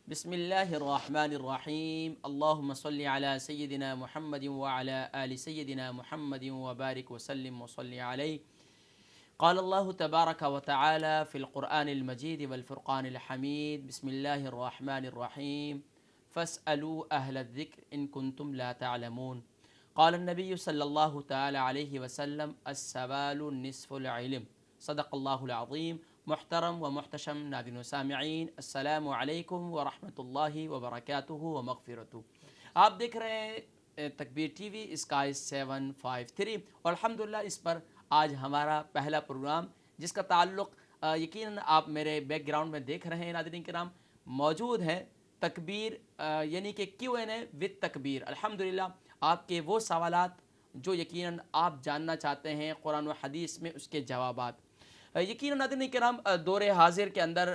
بسم اللہ الرحمن الرحیم اللہم صلی علی سیدنا محمد وعلی آل سیدنا محمد وبارک وسلم وصلی علیہ. قال اللہ تبارک وتعالی فی القرآن المجید والفرقان الحمید. بسم اللہ الرحمن الرحیم فاسألوا اہل الذکر ان کنتم لا تعلمون. قال النبی صلی اللہ تعالی علیہ وسلم السوال نصف العلم. صدق اللہ العظیم. محترم و محتشم ناظرین و سامعین، السلام علیکم ورحمۃ اللہ وبرکاتہ و مغفرتہ. آپ دیکھ رہے ہیں تکبیر ٹی وی اسکائی 753 اور الحمدللہ اس پر آج ہمارا پہلا پروگرام جس کا تعلق یقیناً آپ میرے بیک گراؤنڈ میں دیکھ رہے ہیں ناظرین کرام، موجود ہے تکبیر یعنی کہ Q&A وتھ تکبیر. الحمدللہ آپ کے وہ سوالات جو یقیناً آپ جاننا چاہتے ہیں قرآن و حدیث میں اس کے جوابات. یقیناً ناظرین کرام دور حاضر کے اندر،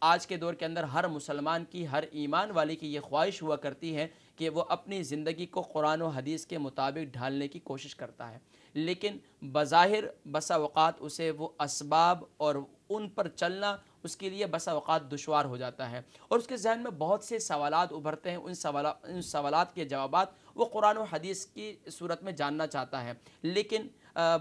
آج کے دور کے اندر ہر مسلمان کی، ہر ایمان والے کی یہ خواہش ہوا کرتی ہے کہ وہ اپنی زندگی کو قرآن و حدیث کے مطابق ڈھالنے کی کوشش کرتا ہے، لیکن بظاہر بسا اوقات اسے وہ اسباب اور ان پر چلنا اس کے لیے بسا اوقات دشوار ہو جاتا ہے اور اس کے ذہن میں بہت سے سوالات ابھرتے ہیں. ان سوالات کے جوابات وہ قرآن و حدیث کی صورت میں جاننا چاہتا ہے، لیکن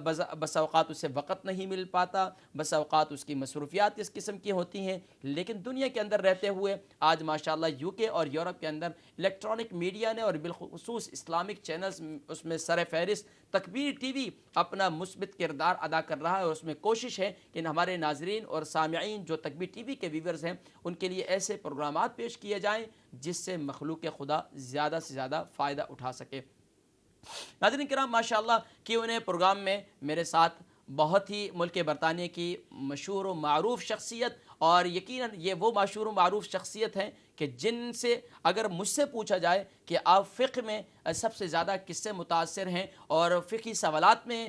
بسا اوقات اسے وقت نہیں مل پاتا، بسا اوقات اس کی مصروفیات اس قسم کی ہوتی ہیں. لیکن دنیا کے اندر رہتے ہوئے آج ماشاءاللہ UK اور یورپ کے اندر الیکٹرانک میڈیا نے اور بالخصوص اسلامک چینلز اس میں سر فہرست تکبیر ٹی وی اپنا مثبت کردار ادا کر رہا ہے اور اس میں کوشش ہے کہ ہمارے ناظرین اور سامعین جو تکبیر ٹی وی کے ویورز ہیں ان کے لیے ایسے پروگرامات پیش کیے جائیں جس سے مخلوق خدا زیادہ سے زیادہ فائدہ اٹھا سکے. ناظرین کرام ماشاءاللہ Q&A پروگرام میں میرے ساتھ بہت ہی ملک برطانیہ کی مشہور و معروف شخصیت، اور یقیناً یہ وہ مشہور و معروف شخصیت ہیں کہ جن سے اگر مجھ سے پوچھا جائے کہ آپ فقہ میں سب سے زیادہ کس سے متاثر ہیں اور فقہی سوالات میں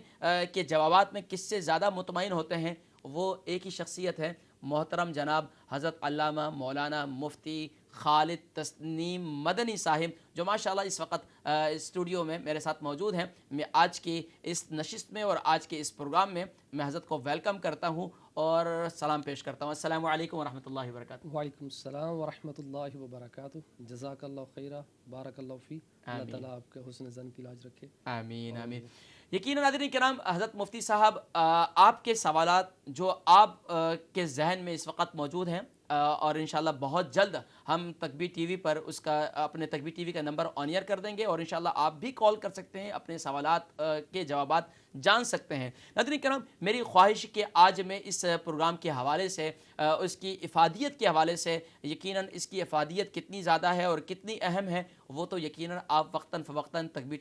کے جوابات میں کس سے زیادہ مطمئن ہوتے ہیں، وہ ایک ہی شخصیت ہے، محترم جناب حضرت علامہ مولانا مفتی خالد تسنیم مدنی صاحب، جو ماشاءاللہ اس وقت اسٹوڈیو میں میرے ساتھ موجود ہیں. میں آج کی اس نشست میں اور آج کے اس پروگرام میں حضرت کو ویلکم کرتا ہوں اور سلام پیش کرتا ہوں. السلام علیکم ورحمۃ اللہ وبرکاتہ. وعلیکم السلام ورحمۃ اللہ وبرکاتہ. جزاک اللہ خیرہ، بارک اللہ فی. اللہ تعالیٰ آپ کے حسن ظن کی لاج رکھے. آمین آمین. یقیناً ناظرین کرام حضرت مفتی صاحب آپ کے سوالات جو آپ کے ذہن میں اس وقت موجود ہیں اور انشاءاللہ بہت جلد ہم تکبیر ٹی وی پر اس کا اپنے تکبیر ٹی وی کا نمبر آن ایئر کر دیں گے اور انشاءاللہ آپ بھی کال کر سکتے ہیں، اپنے سوالات کے جوابات جان سکتے ہیں. ناظرین کرام میری خواہش کہ آج میں اس پروگرام کے حوالے سے اس کی افادیت کے حوالے سے، یقیناً اس کی افادیت کتنی زیادہ ہے اور کتنی اہم ہے وہ تو یقیناً آپ وقتاً فوقتاً تکبیر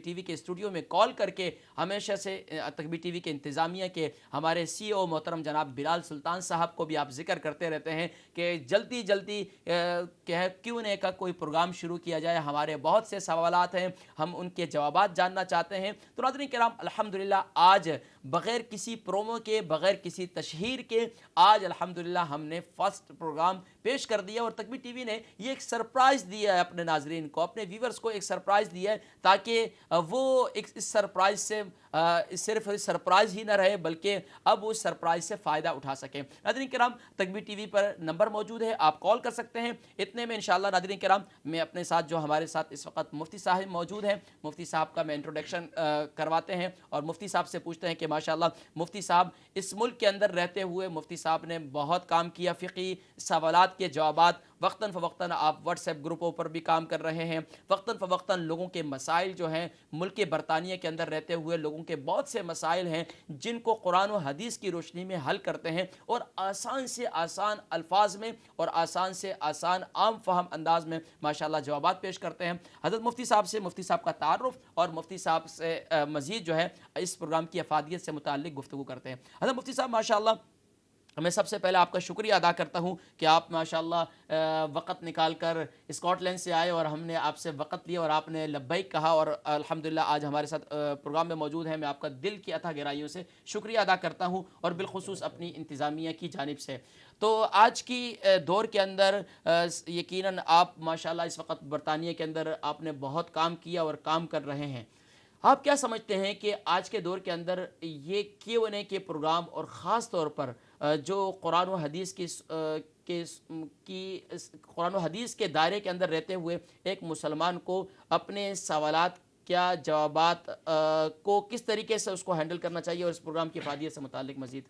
ٹی وی کے اسٹوڈیو میں کال کر کے ہمیشہ سے تکبیر ٹی وی کے انتظامیہ کے ہمارے CEO محترم جناب بلال سلطان صاحب کو بھی آپ ذکر کرتے رہتے ہیں کہ جلدی جلدی Q&A کا کوئی پروگرام شروع کیا جائے، ہمارے بہت سے سوالات ہیں، ہم ان کے جوابات جاننا چاہتے ہیں. تو ناظرین کرام الحمدللہ آج بغیر کسی پرومو کے، بغیر کسی تشہیر کے، آج الحمدللہ ہم نے فرسٹ پروگرام پیش کر دیا اور تکبیر ٹی وی نے یہ ایک سرپرائز دیا ہے اپنے ناظرین کو، اپنے ویورز کو ایک سرپرائز دیا ہے تاکہ وہ اس سرپرائز سے صرف سرپرائز ہی نہ رہے بلکہ اب اس سرپرائز سے فائدہ اٹھا سکیں. ناظرین کرام تکبیر ٹی وی پر نمبر موجود ہے، آپ کال کر سکتے ہیں. اتنے میں انشاءاللہ ناظرین کرام میں اپنے ساتھ جو ہمارے ساتھ اس وقت مفتی صاحب موجود ہیں، مفتی صاحب کا میں انٹروڈکشن کرواتے ہیں اور مفتی صاحب سے پوچھتے ہیں کہ ماشاءاللہ مفتی صاحب اس ملک کے اندر رہتے ہوئے مفتی صاحب نے بہت کام کیا، فقہی سوالات کے جوابات وقتاً فوقتاً آپ واٹس ایپ گروپوں پر بھی کام کر رہے ہیں، وقتاً فوقتاً لوگوں کے مسائل جو ہیں ملک برطانیہ کے اندر رہتے ہوئے لوگوں کے بہت سے مسائل ہیں جن کو قرآن و حدیث کی روشنی میں حل کرتے ہیں اور آسان سے آسان الفاظ میں اور آسان سے آسان عام فہم انداز میں ماشاءاللہ جوابات پیش کرتے ہیں. حضرت مفتی صاحب کا تعارف اور مفتی صاحب سے مزید جو ہے اس پروگرام کی افادیت سے متعلق گفتگو کرتے ہیں. حضرت مفتی صاحب ماشاءاللہ میں سب سے پہلے آپ کا شکریہ ادا کرتا ہوں کہ آپ ماشاءاللہ وقت نکال کر اسکاٹ لینڈ سے آئے اور ہم نے آپ سے وقت لیا اور آپ نے لبیک کہا اور الحمدللہ آج ہمارے ساتھ پروگرام میں موجود ہیں. میں آپ کا دل کی اتھا گہرائیوں سے شکریہ ادا کرتا ہوں اور بالخصوص اپنی انتظامیہ کی جانب سے. تو آج کی دور کے اندر یقیناً آپ ماشاءاللہ اس وقت برطانیہ کے اندر آپ نے بہت کام کیا اور کام کر رہے ہیں. آپ کیا سمجھتے ہیں کہ آج کے دور کے اندر یہ Q&A کے پروگرام اور خاص طور پر جو قرآن و حدیث قرآن و حدیث کے دائرے کے اندر رہتے ہوئے ایک مسلمان کو اپنے سوالات کیا جوابات کو کس طریقے سے اس کو ہینڈل کرنا چاہیے، اور اس پروگرام کی افادیت سے متعلق مزید؟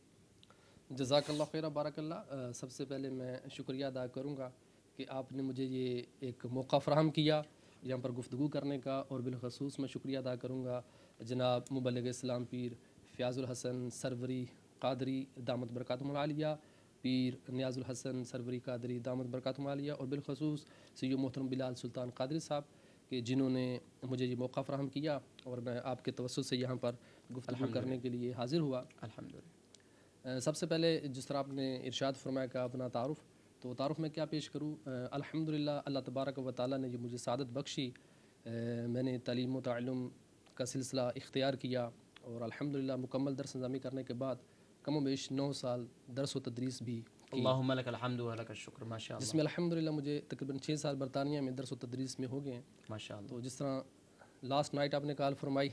جزاک اللہ خیر، بارک اللہ۔ سب سے پہلے میں شکریہ ادا کروں گا کہ آپ نے مجھے یہ ایک موقع فراہم کیا یہاں پر گفتگو کرنے کا، اور بالخصوص میں شکریہ ادا کروں گا جناب مبلغ اسلام پیر فیاض الحسن سروری قادری دامت برکاتہم العالیہ، پیر نیاز الحسن سروری قادری دامت برکاتہم العالیہ، اور بالخصوص سید محترم بلال سلطان قادری صاحب کہ جنہوں نے مجھے یہ موقع فراہم کیا اور میں آپ کے توسط سے یہاں پر گفتگو کرنے کے لیے حاضر ہوا۔ الحمدللہ۔ سب سے پہلے جس طرح آپ نے ارشاد فرمایا کہ اپنا تعارف، تو تعارف میں کیا پیش کروں؟ الحمدللہ اللہ تبارک و تعالیٰ نے یہ مجھے سعادت بخشی، میں نے تعلیم و تعلم کا سلسلہ اختیار کیا، اور الحمدللہ مکمل درس نظامی کرنے کے بعد کم و بیش 9 سال درس و تدریس بھی کی، اللہم لک الحمد و لک الشکر، ماشاء اللہ، جس میں الحمدللہ مجھے تقریباً 6 سال برطانیہ میں درس و تدریس میں ہو گئے ہیں، ماشاء اللہ۔ تو جس طرح لاسٹ نائٹ آپ نے کال فرمائی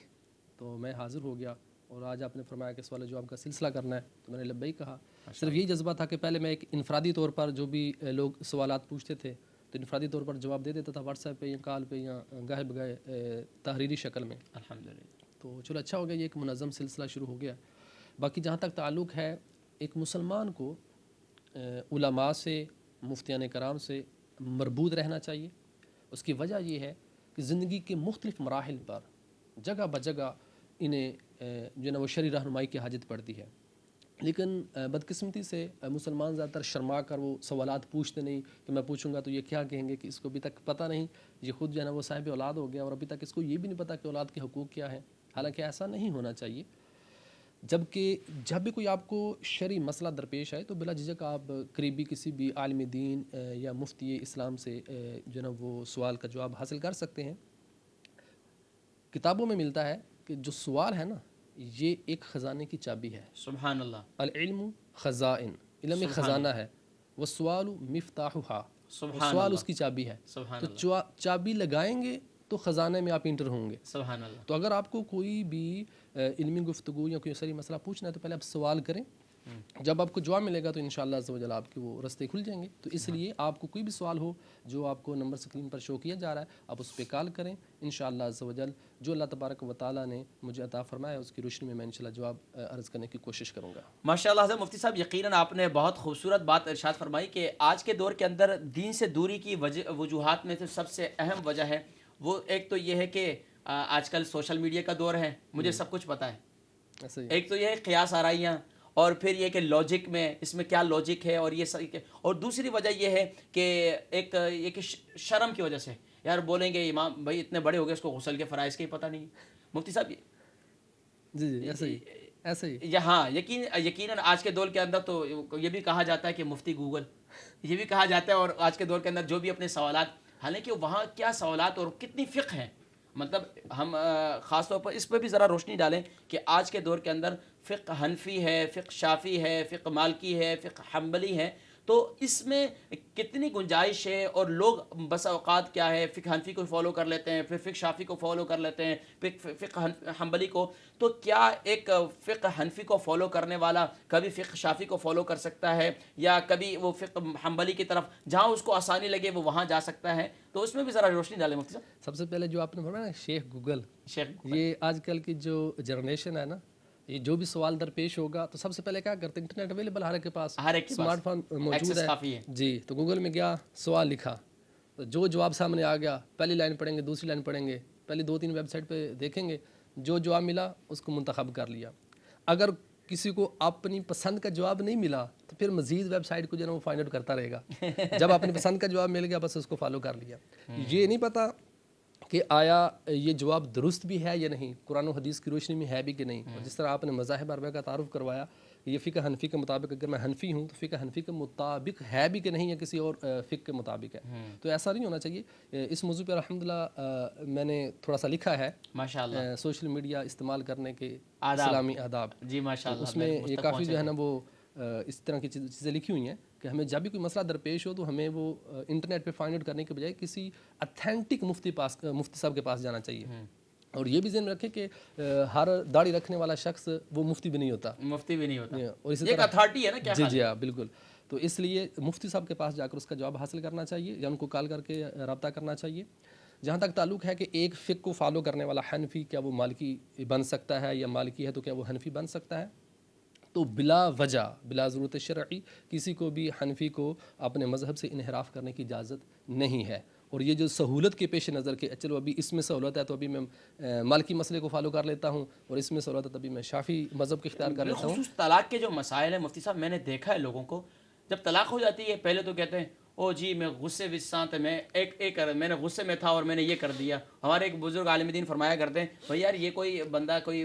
تو میں حاضر ہو گیا، اور آج آپ نے فرمایا کہ سوال جواب کا سلسلہ کرنا ہے تو میں نے لبیک کہا۔ صرف یہی جذبہ تھا کہ پہلے میں ایک انفرادی طور پر جو بھی لوگ سوالات پوچھتے تھے تو انفرادی طور پر جواب دے دیتا تھا، واٹس ایپ پہ یا کال پہ یا گاہے بگاہے تحریری شکل میں۔ الحمدللہ۔ تو چلو اچھا ہو گیا، یہ ایک منظم سلسلہ شروع ہو گیا۔ باقی جہاں تک تعلق ہے، ایک مسلمان کو علماء سے، مفتیان کرام سے مربوط رہنا چاہیے۔ اس کی وجہ یہ ہے کہ زندگی کے مختلف مراحل پر جگہ بجگہ انہیں جو ہے نا وہ شرعی رہنمائی کی حاجت پڑتی ہے، لیکن بدقسمتی سے مسلمان زیادہ تر شرما کر وہ سوالات پوچھتے نہیں کہ میں پوچھوں گا تو یہ کیا کہیں گے، کہ اس کو ابھی تک پتہ نہیں، یہ خود جو ہے نا وہ صاحب اولاد ہو گیا اور ابھی تک اس کو یہ بھی نہیں پتہ کہ اولاد کے حقوق کیا ہیں، حالانکہ ایسا نہیں ہونا چاہیے۔ جبکہ جب بھی کوئی آپ کو شرعی مسئلہ درپیش آئے تو بلا جھجک آپ قریبی کسی بھی عالم دین یا مفتی اسلام سے جو ہے نا وہ سوال کا جواب حاصل کر سکتے ہیں۔ کتابوں میں ملتا ہے کہ جو سوال ہے نا یہ ایک خزانے کی چابی ہے۔ سبحان اللہ۔ العلم خزائن، علم ایک خزانہ ہے، والسؤال مفتاحها، سبحان سوال اللہ، اس کی چابی ہے، سبحان تو اللہ، چابی لگائیں گے تو خزانے میں آپ انٹر ہوں گے۔ سبحان اللہ۔ تو اگر آپ کو کوئی بھی علمی گفتگو یا کوئی سری مسئلہ پوچھنا ہے تو پہلے آپ سوال کریں، جب آپ کو جواب ملے گا تو انشاءاللہ عز و جل آپ کے وہ رستے کھل جائیں گے۔ تو اس لیے آپ کو کوئی بھی سوال ہو جو آپ کو نمبر سکرین پر شو کیا جا رہا ہے آپ اس پہ کال کریں، انشاءاللہ عز و جل جو اللہ تبارک و تعالیٰ نے مجھے عطا فرمایا ہے اس کی روشنی میں انشاءاللہ جواب عرض کرنے کی کوشش کروں گا۔ ماشاءاللہ حضرت مفتی صاحب، یقیناً آپ نے بہت خوبصورت بات ارشاد فرمائی کہ آج کے دور کے اندر دین سے دوری کی وجوہات میں سے سب سے اہم وجہ ہے وہ ایک تو یہ ہے کہ آج کل سوشل میڈیا کا دور ہے، مجھے سب کچھ پتہ ہے۔ ایسے ہی ایک تو یہ ہے قیاس آرائیاں، اور پھر یہ کہ لاجک میں اس میں کیا لاجک ہے، اور یہ اور دوسری وجہ یہ ہے کہ ایک یہ کہ شرم کی وجہ سے یار بولیں گے امام بھائی اتنے بڑے ہو گئے اس کو غسل کے فرائض کا ہی پتہ نہیں۔ مفتی صاحب جی ایسے ہی ہاں، یقیناً آج کے دور کے اندر تو یہ بھی کہا جاتا ہے کہ مفتی گوگل، یہ بھی کہا جاتا ہے، اور آج کے دور کے اندر جو بھی اپنے سوالات، حالانکہ وہاں کیا سوالات اور کتنی فقہ ہیں، مطلب ہم خاص طور پر اس پہ بھی ذرا روشنی ڈالیں کہ آج کے دور کے اندر فقہ حنفی ہے، فقہ شافی ہے، فقہ مالکی ہے، فقہ حنبلی ہے، تو اس میں کتنی گنجائش ہے، اور لوگ بس اوقات کیا ہے فقہ حنفی کو فالو کر لیتے ہیں، پھر فقہ شافی کو فالو کر لیتے ہیں، پھر فقہ حنبلی کو، تو کیا ایک فقہ حنفی کو فالو کرنے والا کبھی فقہ شافی کو فالو کر سکتا ہے، یا کبھی وہ فقہ حنبلی کی طرف جہاں اس کو آسانی لگے وہ وہاں جا سکتا ہے؟ تو اس میں بھی ذرا روشنی ڈالیں مفتی صاحب۔ سب سے پہلے جو آپ نے فرمایا نا شیخ گوگل، شیخ یہ آج کل کی جو جنریشن ہے نا، یہ جو بھی سوال درپیش ہوگا تو سب سے پہلے کیا کرتے ہیں، انٹرنیٹ اویلیبل ہر ایک کے پاس، ہر ایک کے پاس اسمارٹ فون موجود ایکسس کافی ہے جی، تو گوگل میں گیا سوال لکھا تو جو جواب سامنے آ گیا پہلی لائن پڑھیں گے، دوسری لائن پڑھیں گے، پہلی 2-3 ویب سائٹ پہ دیکھیں گے، جو جواب ملا اس کو منتخب کر لیا۔ اگر کسی کو اپنی پسند کا جواب نہیں ملا تو پھر مزید ویب سائٹ کو جو ہے نا وہ فائنڈ آؤٹ کرتا رہے گا، جب اپنی پسند کا جواب مل گیا بس اس کو فالو کر لیا۔ یہ نہیں پتہ کہ آیا یہ جواب درست بھی ہے یا نہیں، قرآن و حدیث کی روشنی میں ہے بھی کہ نہیں، اور جس طرح آپ نے مذاہب اربعہ کا تعارف کروایا کہ یہ فقہ حنفی کے مطابق، اگر میں حنفی ہوں تو فقہ حنفی کے مطابق ہے بھی کہ نہیں، یا کسی اور فقہ کے مطابق ہے، تو ایسا نہیں ہونا چاہیے۔ اس موضوع پہ الحمدللہ میں نے تھوڑا سا لکھا ہے ماشاءاللہ سوشل میڈیا استعمال کرنے کے آداب، اسلامی آداب، جی ماشاءاللہ، اس میں یہ کافی جو ہے نا وہ اس طرح کی چیزیں لکھی ہوئی ہیں کہ ہمیں جب بھی کوئی مسئلہ درپیش ہو تو ہمیں وہ انٹرنیٹ پہ فائنڈ آؤٹ کرنے کے بجائے کسی اتھینٹک مفتی صاحب کے پاس جانا چاہیے، اور یہ بھی ذہن میں رکھیں کہ ہر داڑھی رکھنے والا شخص وہ مفتی بھی نہیں ہوتا، مفتی بھی نہیں ہوتا، اور اسی یہ ایک اتھارٹی ہے نا کیا؟ جی جی ہاں بالکل. تو اس لیے مفتی صاحب کے پاس جا کر اس کا جواب حاصل کرنا چاہیے یا ان کو کال کر کے رابطہ کرنا چاہیے. جہاں تک تعلق ہے کہ ایک فقہ کو فالو کرنے والا حنفی کیا وہ مالکی بن سکتا ہے، یا مالکی ہے تو کیا وہ حنفی بن سکتا ہے، تو بلا وجہ بلا ضرورت شرعی کسی کو بھی حنفی کو اپنے مذہب سے انحراف کرنے کی اجازت نہیں ہے. اور یہ جو سہولت کے پیش نظر کہ چلو ابھی اس میں سہولت ہے تو ابھی میں مالکی مسئلے کو فالو کر لیتا ہوں، اور اس میں سہولت ہے تو ابھی میں شافعی مذہب کو اختیار کر لیتا ہوں. بالخصوص طلاق کے جو مسائل ہیں مفتی صاحب، میں نے دیکھا ہے لوگوں کو جب طلاق ہو جاتی ہے پہلے تو کہتے ہیں او جی میں غصے وسانت میں نے غصے میں تھا اور میں نے یہ کر دیا. ہمارے ایک بزرگ عالم دین فرمایا کرتے ہیں بھائی یار یہ کوئی بندہ کوئی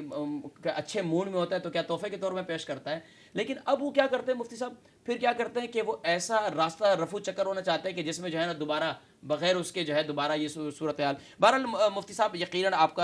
اچھے موڈ میں ہوتا ہے تو کیا تحفے کے طور میں پیش کرتا ہے. لیکن اب وہ کیا کرتے ہیں مفتی صاحب، پھر کیا کرتے ہیں کہ وہ ایسا راستہ رفو چکر ہونا چاہتے ہیں کہ جس میں جو ہے نا دوبارہ بغیر اس کے جو ہے دوبارہ یہ صورتحال. بہرحال مفتی صاحب یقیناً آپ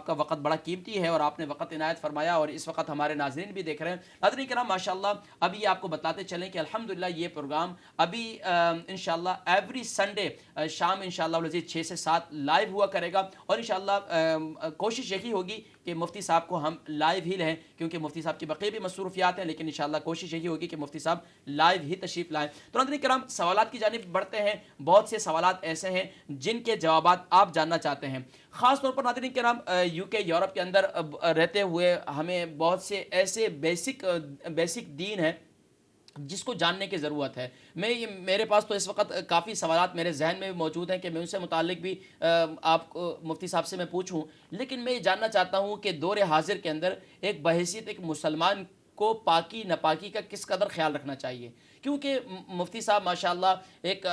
کا وقت بڑا قیمتی ہے اور آپ نے وقت عنایت فرمایا، اور اس وقت ہمارے ناظرین بھی دیکھ رہے ہیں. ناظرین کرام ماشاءاللہ ابھی آپ کو بتاتے چلیں کہ الحمدللہ یہ پروگرام ابھی انشاءاللہ ایوری سنڈے شام انشاءاللہ العزیز 6 سے 7 لائیو ہوا کرے گا. اور انشاءاللہ کوشش یہی ہوگی کہ مفتی صاحب کو ہم لائیو ہی لیں، کیونکہ مفتی صاحب کی بقیہ بھی مصروفیات ہیں، لیکن انشاءاللہ کوشش یہی ہوگی کہ مفتی صاحب لائیو ہی تشریف لائیں. تو ناظرین کرام سوالات کی جانب بڑھتے ہیں. بہت سے سوالات ایسے ہیں جن کے جوابات آپ جاننا چاہتے ہیں. خاص طور پر ناظرین کرام یو کے یورپ کے اندر رہتے ہوئے ہمیں بہت سے ایسے بیسک دین ہیں جس کو جاننے کی ضرورت ہے. میرے پاس تو اس وقت کافی سوالات میرے ذہن میں بھی موجود ہیں کہ میں ان سے متعلق بھی آپ کو مفتی صاحب سے میں پوچھوں، لیکن میں یہ جاننا چاہتا ہوں کہ دور حاضر کے اندر ایک بحیثیت ایک مسلمان کو پاکی ناپاکی کا کس قدر خیال رکھنا چاہیے. کیونکہ مفتی صاحب ماشاءاللہ ایک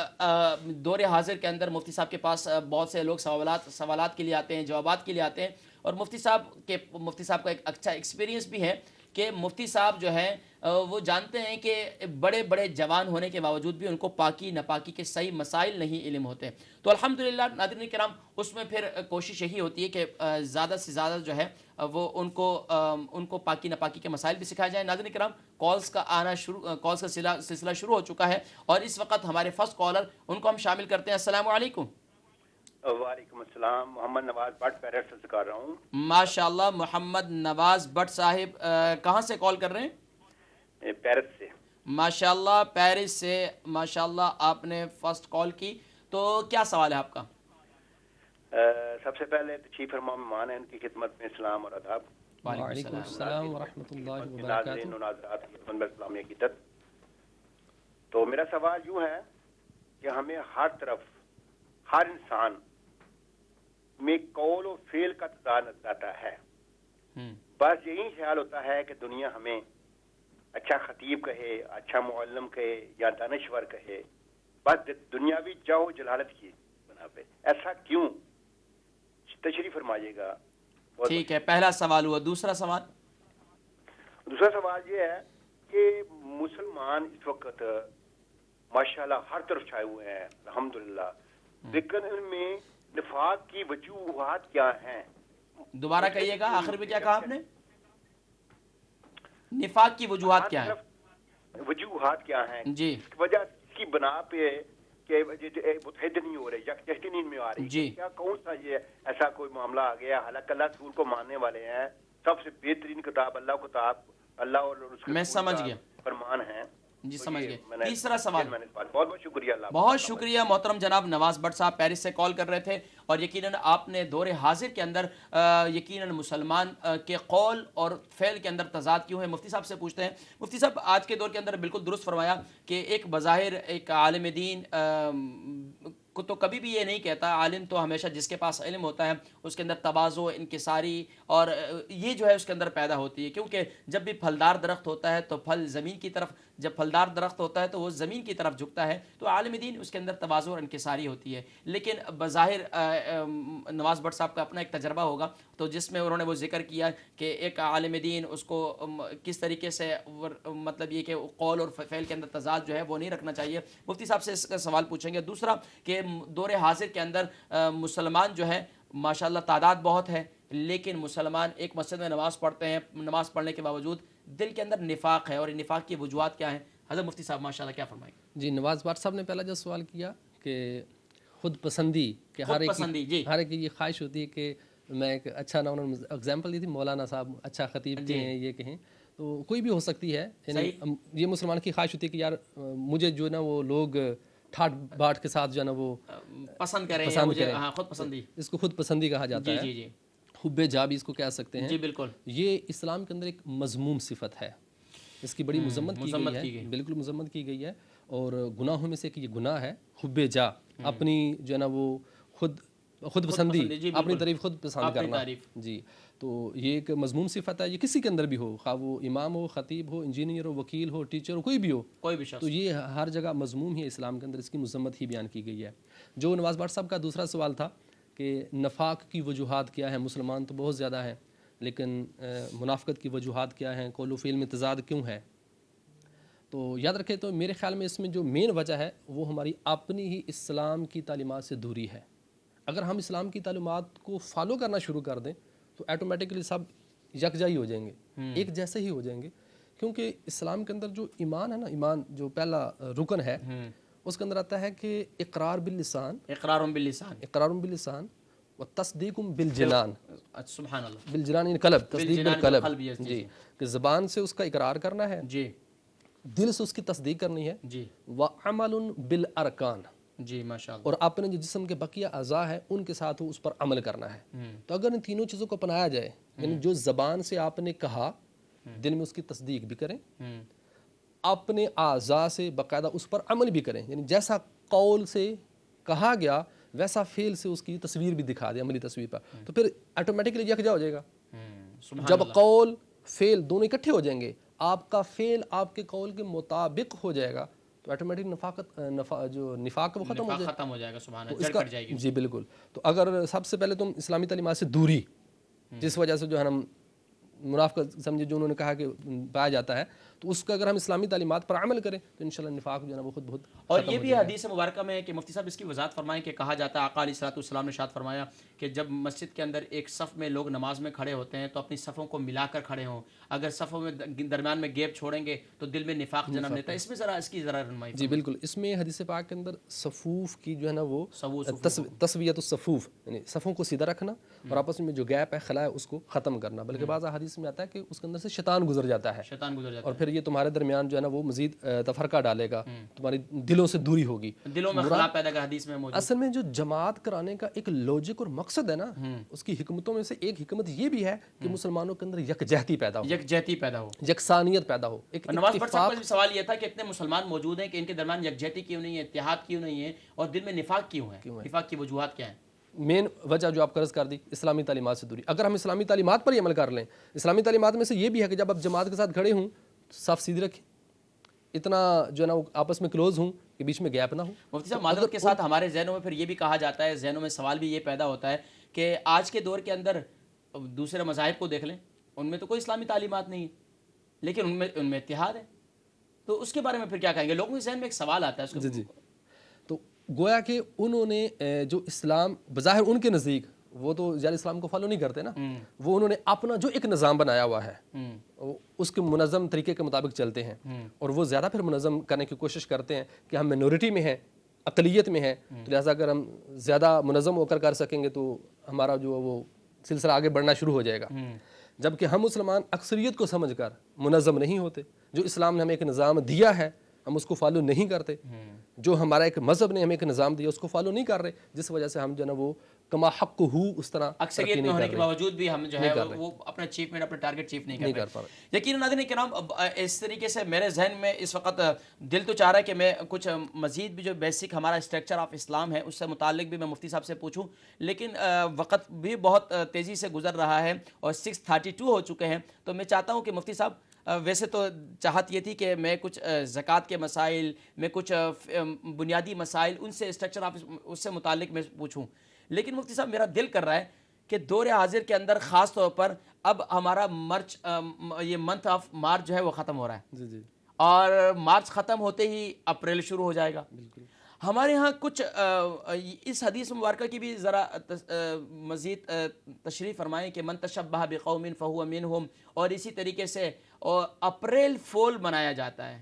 دور حاضر کے اندر مفتی صاحب کے پاس بہت سے لوگ سوالات کے لیے آتے ہیں، جوابات کے لیے آتے ہیں، اور مفتی صاحب کا ایک اچھا ایکسپیرینس بھی ہے کہ مفتی صاحب جو ہیں وہ جانتے ہیں کہ بڑے بڑے جوان ہونے کے باوجود بھی ان کو پاکی ناپاکی کے صحیح مسائل نہیں علم ہوتے. تو الحمدللہ ناظرین کرام اس میں پھر کوشش یہی ہوتی ہے کہ زیادہ سے زیادہ جو ہے وہ ان کو پاکی ناپاکی کے مسائل بھی سکھائے جائیں. ناظرین کرام کالز کا سلسلہ شروع ہو چکا ہے، اور اس وقت ہمارے فرسٹ کالر ان کو ہم شامل کرتے ہیں. السلام علیکم. وعلیکم السلام. محمد نواز بٹ پیرس سے کر رہا ہوں. ماشاءاللہ محمد نواز بٹ صاحب کہاں سے کال کر رہے ہیں؟ پیرس سے. ماشاءاللہ پیرس سے. ماشاءاللہ آپ نے فرسٹ کال کی، تو کیا سوال ہے آپ کا؟ سب سے پہلے تشریف فرما مہمان ہیں، ان کی خدمت میں سلام اور آداب. وعلیکم السلام ورحمۃ اللہ ناظرین وبرکاتہ. و ناظرات کی اسلامی عقیدت. تو میرا سوال یوں ہے کہ ہمیں ہر طرف ہر انسان میں قول و فعل کا تضاد نظر آتا ہے. بس یہی خیال ہوتا ہے کہ دنیا ہمیں اچھا خطیب کہے، اچھا معلم کہے یا دانشور کہے، بس دنیاوی جاہ و جلالت کی بنا پہ. ایسا کیوں؟ تشریف فرمائیے گا. ٹھیک ہے، پہلا سوال ہوا. دوسرا سوال یہ ہے کہ مسلمان اس وقت ماشاءاللہ ہر طرف چھائے ہوئے ہیں الحمدللہ، لیکن ان میں نفاق کی وجوہات کیا ہیں؟ دوبارہ کہیے گا، آخر میں کیا کہا آپ نے؟ نفاق کی وجوہات کیا ہیں؟ وجوہات کیا ہیں جی، وجہ کی بنا پہ کہ متحد نہیں ہو رہے، یکجہتی نہیں میں آ رہی. جی، کیا کون سا یہ ایسا کوئی معاملہ آ گیا؟ حالانکہ اللہ رسول کو ماننے والے ہیں، سب سے بہترین کتاب اللہ اور اس کے میں سمجھ گیا، فرمان ہیں. جی سمجھ گئے. تیسرا سوال. بہت بہت شکریہ. اللہ بہت شکریہ محترم جناب نواز بٹ صاحب پیرس سے کال کر رہے تھے، اور یقیناً آپ نے دور حاضر کے اندر یقیناً مسلمان کے قول اور فعل کے اندر تضاد کیوں ہے مفتی صاحب سے پوچھتے ہیں. مفتی صاحب آج کے دور کے اندر بالکل درست فرمایا کہ ایک بظاہر ایک عالم دین کو تو کبھی بھی یہ نہیں کہتا، عالم تو ہمیشہ جس کے پاس علم ہوتا ہے اس کے اندر تواضع، انکساری اور یہ جو ہے اس کے اندر پیدا ہوتی ہے. کیونکہ جب بھی پھلدار درخت ہوتا ہے تو پھل زمین کی طرف، جب پھلدار درخت ہوتا ہے تو وہ زمین کی طرف جھکتا ہے، تو عالم دین اس کے اندر تواضع اور انکساری ہوتی ہے. لیکن بظاہر نواز بٹ صاحب کا اپنا ایک تجربہ ہوگا تو جس میں انہوں نے وہ ذکر کیا کہ ایک عالم دین اس کو کس طریقے سے مطلب یہ کہ قول اور فعل کے اندر تضاد جو ہے وہ نہیں رکھنا چاہیے. مفتی صاحب سے اس کا سوال پوچھیں گے. دوسرا کہ دور حاضر کے اندر مسلمان جو ہے ماشاءاللہ تعداد بہت ہے، لیکن مسلمان ایک مسجد میں نماز پڑھتے ہیں، نماز پڑھنے کے باوجود دل کے اندر نفاق ہے، اور نفاق کی وجوہات کیا ہیں؟ حضرت مفتی صاحب ماشاءاللہ کیا فرمائیں گے؟ جی، نواز بٹ صاحب نے پہلا جو سوال کیا کہ خود پسندی کہ ہر ایک کی یہ خواہش ہوتی ہے کہ میں ایک اچھا نام اگزامپل دی تھی، مولانا صاحب اچھا خطیب کہیں یہ کہیں تو کوئی بھی ہو سکتی ہے، یعنی یہ مسلمان کی خواہش ہوتی ہے کہ یار مجھے جو ہے نا وہ لوگ ٹھاٹ باٹ کے ساتھ جو ہے نا وہ پسند کریں، خود پسندی، اس کو خود پسندی کہا جاتا ہے، جی حب جا بھی اس کو کہہ سکتے ہیں. جی بالکل. یہ اسلام کے اندر ایک مذموم صفت ہے، اس کی بڑی مذمت کی گئی ہے، بالکل مذمت کی گئی ہے. اور گناہوں میں سے کہ یہ گناہ ہے حب جا، اپنی جو ہے نا وہ خود پسندی، اپنی تعریف خود پسند کرنا. جی تو یہ ایک مذموم صفت ہے، یہ کسی کے اندر بھی ہو، خواہ وہ امام ہو، خطیب ہو، انجینئر ہو، وکیل ہو، ٹیچر ہو، کوئی بھی ہو، تو یہ ہر جگہ مذموم ہی ہے. اسلام کے اندر اس کی مذمت ہی بیان کی گئی ہے. جو نواز بٹ صاحب کا دوسرا سوال تھا کہ نفاق کی وجوہات کیا ہیں، مسلمان تو بہت زیادہ ہیں لیکن منافقت کی وجوہات کیا ہیں، قول و فعل میں تضاد کیوں ہے، تو یاد رکھیں تو میرے خیال میں اس میں جو مین وجہ ہے وہ ہماری اپنی ہی اسلام کی تعلیمات سے دوری ہے. اگر ہم اسلام کی تعلیمات کو فالو کرنا شروع کر دیں تو ایٹومیٹکلی سب یکجائی ہو جائیں گے، ایک جیسے ہی ہو جائیں گے. کیونکہ اسلام کے اندر جو ایمان ہے نا، ایمان جو پہلا رکن ہے اس کے اندر آتا ہے کہ اقرار باللسان و تصدیق بالجنان. سبحان اللہ. بالجنان یعنی قلب، تصدیق بالقلب. جی کہ زبان سے اس کا اقرار کرنا ہے، جی دل سے اس کی تصدیق کرنی ہے، جی وعمل بالارکان، جی ماشاء اللہ، اور اپنے جو جسم کے بقیہ اعضاء ہے ان کے ساتھ اس پر عمل کرنا ہے. تو اگر ان تینوں چیزوں کو اپنایا جائے، یعنی جو زبان سے آپ نے کہا دل میں اس کی تصدیق بھی کریں، اپنے اعضاء سے باقاعدہ اس پر عمل بھی کریں، یعنی جیسا قول سے کہا گیا ویسا فعل سے اس کی تصویر بھی دکھا دیں، عملی تصویر پر، تو پھر آٹومیٹکلی یکجا ہو جائے گا. جب قول فعل دونوں اکٹھے ہو جائیں گے، آپ کا فعل آپ کے قول کے مطابق ہو جائے گا، تو آٹومیٹک نفاق وہ ختم ہو جائے گا. سبحان اللہ، جڑ کٹ جائے گی. جی بالکل. تو اگر سب سے پہلے تم اسلامی تعلیمات سے دوری، جس وجہ سے جو ہے ہم منافقت سمجھے جو انہوں نے کہا کہ پایا جاتا ہے، تو اس کا اگر ہم اسلامی تعلیمات پر عمل کریں تو انشاءاللہ نفاق جو ہے نا وہ خود بہت. اور یہ بھی حدیث مبارکہ میں ہے کہ مفتی صاحب اس کی وضاحت فرمائیں کہ کہا جاتا ہے، آقا علیہ الصلوۃ والسلام نے ارشاد فرمایا کہ جب مسجد کے اندر ایک صف میں لوگ نماز میں کھڑے ہوتے ہیں تو اپنی صفوں کو ملا کر کھڑے ہوں، اگر صفوں میں درمیان میں گیپ چھوڑیں گے تو دل میں نفاق جنم لیتا ہے. اس میں اس کی ذرا رہنمائی. جی بالکل. اس میں حدیث پاک کے اندر صفوف کی جو ہے نا وہ تسویۃ الصفوف، یعنی صفوں کو سیدھا رکھنا اور آپس میں جو گیپ ہے خلا ہے اس کو ختم کرنا. بلکہ بعض حدیث میں آتا ہے کہ اس کے اندر سے شیطان گزر جاتا ہے، اور پھر یہ تمہارے درمیان جو ہے نا وہ مزید تفرقہ ڈالے گا، تمہاری دلوں سے دوری ہوگی، دلوں میں خلا پیدا کر. حدیث میں موجود اصل میں جو جماعت کرانے کا ایک لوجک اور مقصد ہے نا، اس کی حکمتوں میں سے ایک حکمت یہ بھی ہے کہ مسلمانوں کے اندر یکجہتی پیدا ہو، یکسانیت پیدا ہو. نواز بٹ صاحب کا سوال یہ تھا کہ اتنے مسلمان موجود ہیں کہ ان کے درمیان یکجہتی کیوں نہیں ہے، اتحاد کیوں نہیں ہے، اور دل میں نفاق کیوں ہے، نفاق کی وجوہات کیا ہیں؟ مین وجہ جو آپ قرض کر دی، اسلامی تعلیمات سے دوری. اگر ہم اسلامی تعلیمات پر ہی عمل کر لیں، اسلامی تعلیمات میں سے یہ بھی ہے کہ جب آپ جماعت کے ساتھ کھڑے ہوں صف سیدھی رکھیں، اتنا جو ہے نا آپس میں کلوز ہوں کہ بیچ میں گیپ نہ ہو. مفتی صاحب معذرت کے ساتھ ہمارے ذہنوں میں پھر یہ بھی کہا جاتا ہے، ذہنوں میں سوال بھی یہ پیدا ہوتا ہے کہ آج کے دور کے اندر دوسرے مذاہب کو دیکھ لیں، ان میں تو کوئی اسلامی تعلیمات نہیں ہے لیکن ان میں اتحاد ہے، تو اس کے بارے میں پھر کیا کہیں گے؟ لوگوں کے ذہن میں ایک سوال آتا ہے. جی تو گویا کہ انہوں نے جو اسلام بظاہر ان کے نزدیک وہ تو زیادہ اسلام کو فالو نہیں کرتے نا، وہ انہوں نے اپنا جو ایک نظام بنایا ہوا ہے اس کے منظم طریقے کے مطابق چلتے ہیں، اور وہ زیادہ پھر منظم کرنے کی کوشش کرتے ہیں کہ ہم مینورٹی میں ہیں، اقلیت میں ہیں، تو لہٰذا اگر ہم زیادہ منظم ہو کر سکیں گے تو ہمارا جو وہ سلسلہ آگے بڑھنا شروع ہو جائے گا. جبکہ ہم مسلمان اکثریت کو سمجھ کر منظم نہیں ہوتے. جو اسلام نے ہمیں ایک نظام دیا ہے ہم اس کو فالو نہیں کرتے، جو ہمارا ایک مذہب نے ہمیں ایک نظام دیا اس کو فالو نہیں کر رہے، جس وجہ سے ہم جو ہے نا وہ کما حق ہو اس طرح اکثریت میں ہونے کے باوجود بھی ہم جو ہے وہ اپنا اچیومنٹ، اپنا ٹارگٹ اچیو نہیں کر پا رہے. یقیناً ناظرین کرام، اس طریقے سے میرے ذہن میں اس وقت دل تو چاہ رہا ہے کہ میں کچھ مزید بھی جو بیسک ہمارا اسٹرکچر آف اسلام ہے اس سے متعلق بھی میں مفتی صاحب سے پوچھوں، لیکن وقت بھی بہت تیزی سے گزر رہا ہے اور 6:32 ہو چکے ہیں. تو میں چاہتا ہوں کہ مفتی صاحب، ویسے تو چاہت یہ تھی کہ میں کچھ زکوٰۃ کے مسائل، میں کچھ بنیادی مسائل ان سے اسٹرکچر آف اس سے متعلق میں پوچھوں، لیکن مفتی صاحب میرا دل کر رہا ہے کہ دور حاضر کے اندر خاص طور پر اب ہمارا یہ منتھ آف مارچ جو ہے وہ ختم ہو رہا ہے، اور مارچ ختم ہوتے ہی اپریل شروع ہو جائے گا. ہمارے ہاں کچھ اس حدیث مبارکہ کی بھی ذرا مزید تشریح فرمائیں کہ من تشبہ بقوم فہو منہم، اور اسی طریقے سے اپریل فول منایا جاتا ہے.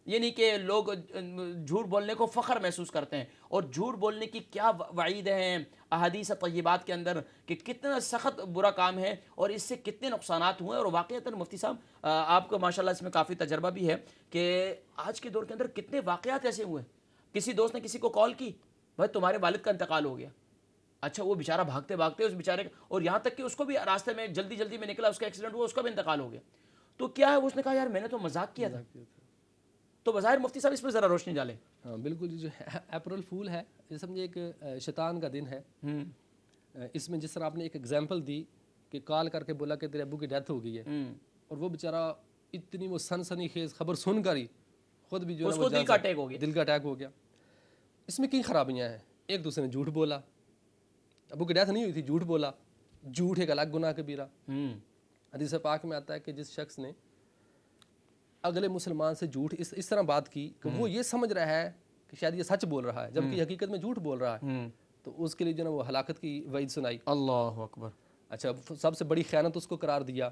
یعنی کہ لوگ جھوٹ بولنے کو فخر محسوس کرتے ہیں، اور جھوٹ بولنے کی کیا وعید ہیں احادیث طیبات کے اندر کہ کتنا سخت برا کام ہے اور اس سے کتنے نقصانات ہوئے. اور واقعتاً مفتی صاحب آپ کو ماشاءاللہ اس میں کافی تجربہ بھی ہے کہ آج کے دور کے اندر کتنے واقعات ایسے ہوئے. کسی دوست نے کسی کو کال کی، بھائی تمہارے والد کا انتقال ہو گیا. اچھا وہ بیچارہ بھاگتے بھاگتے اس بیچارے اور یہاں تک کہ اس کو بھی راستے میں جلدی جلدی میں نکلا، اس کا ایکسیڈنٹ ہوا، اس کا بھی انتقال ہو گیا. تو کیا ہے، اس نے کہا یار میں نے تو مذاق کیا تھا. تو بظاہر مفتی صاحب اس پہ ذرا روشنی ڈالیں. ہاں بالکل، جو اپریل فول ہے یہ سمجھے ایک شیطان کا دن ہے. اس میں جس طرح آپ نے ایک ایگزامپل دی کہ کال کر کے بولا کہ تیرے ابو کی ڈیتھ ہو گئی ہے، اور وہ بیچارہ اتنی وہ سنسنی خیز خبر سن کر ہی خود بھی جو ہے دل کا اٹیک ہو گیا. دل کا اٹیک ہو گیا. اس میں کئی خرابیاں ہیں. ایک دوسرے نے جھوٹ بولا، ابو کی ڈیتھ نہیں ہوئی تھی، جھوٹ بولا. جھوٹ ایک الگ گناہ کبیرہ. حدیث پاک میں آتا ہے کہ جس شخص نے اگلے مسلمان سے جھوٹ اس طرح بات کی کہ وہ یہ سمجھ رہا ہے کہ شاید یہ سچ بول رہا ہے جبکہ حقیقت میں جھوٹ بول رہا ہے، تو اس کے لیے جو ہے وہ ہلاکت کی وعید سنائی. اللہ اکبر. اچھا سب سے بڑی خیانت اس کو قرار دیا.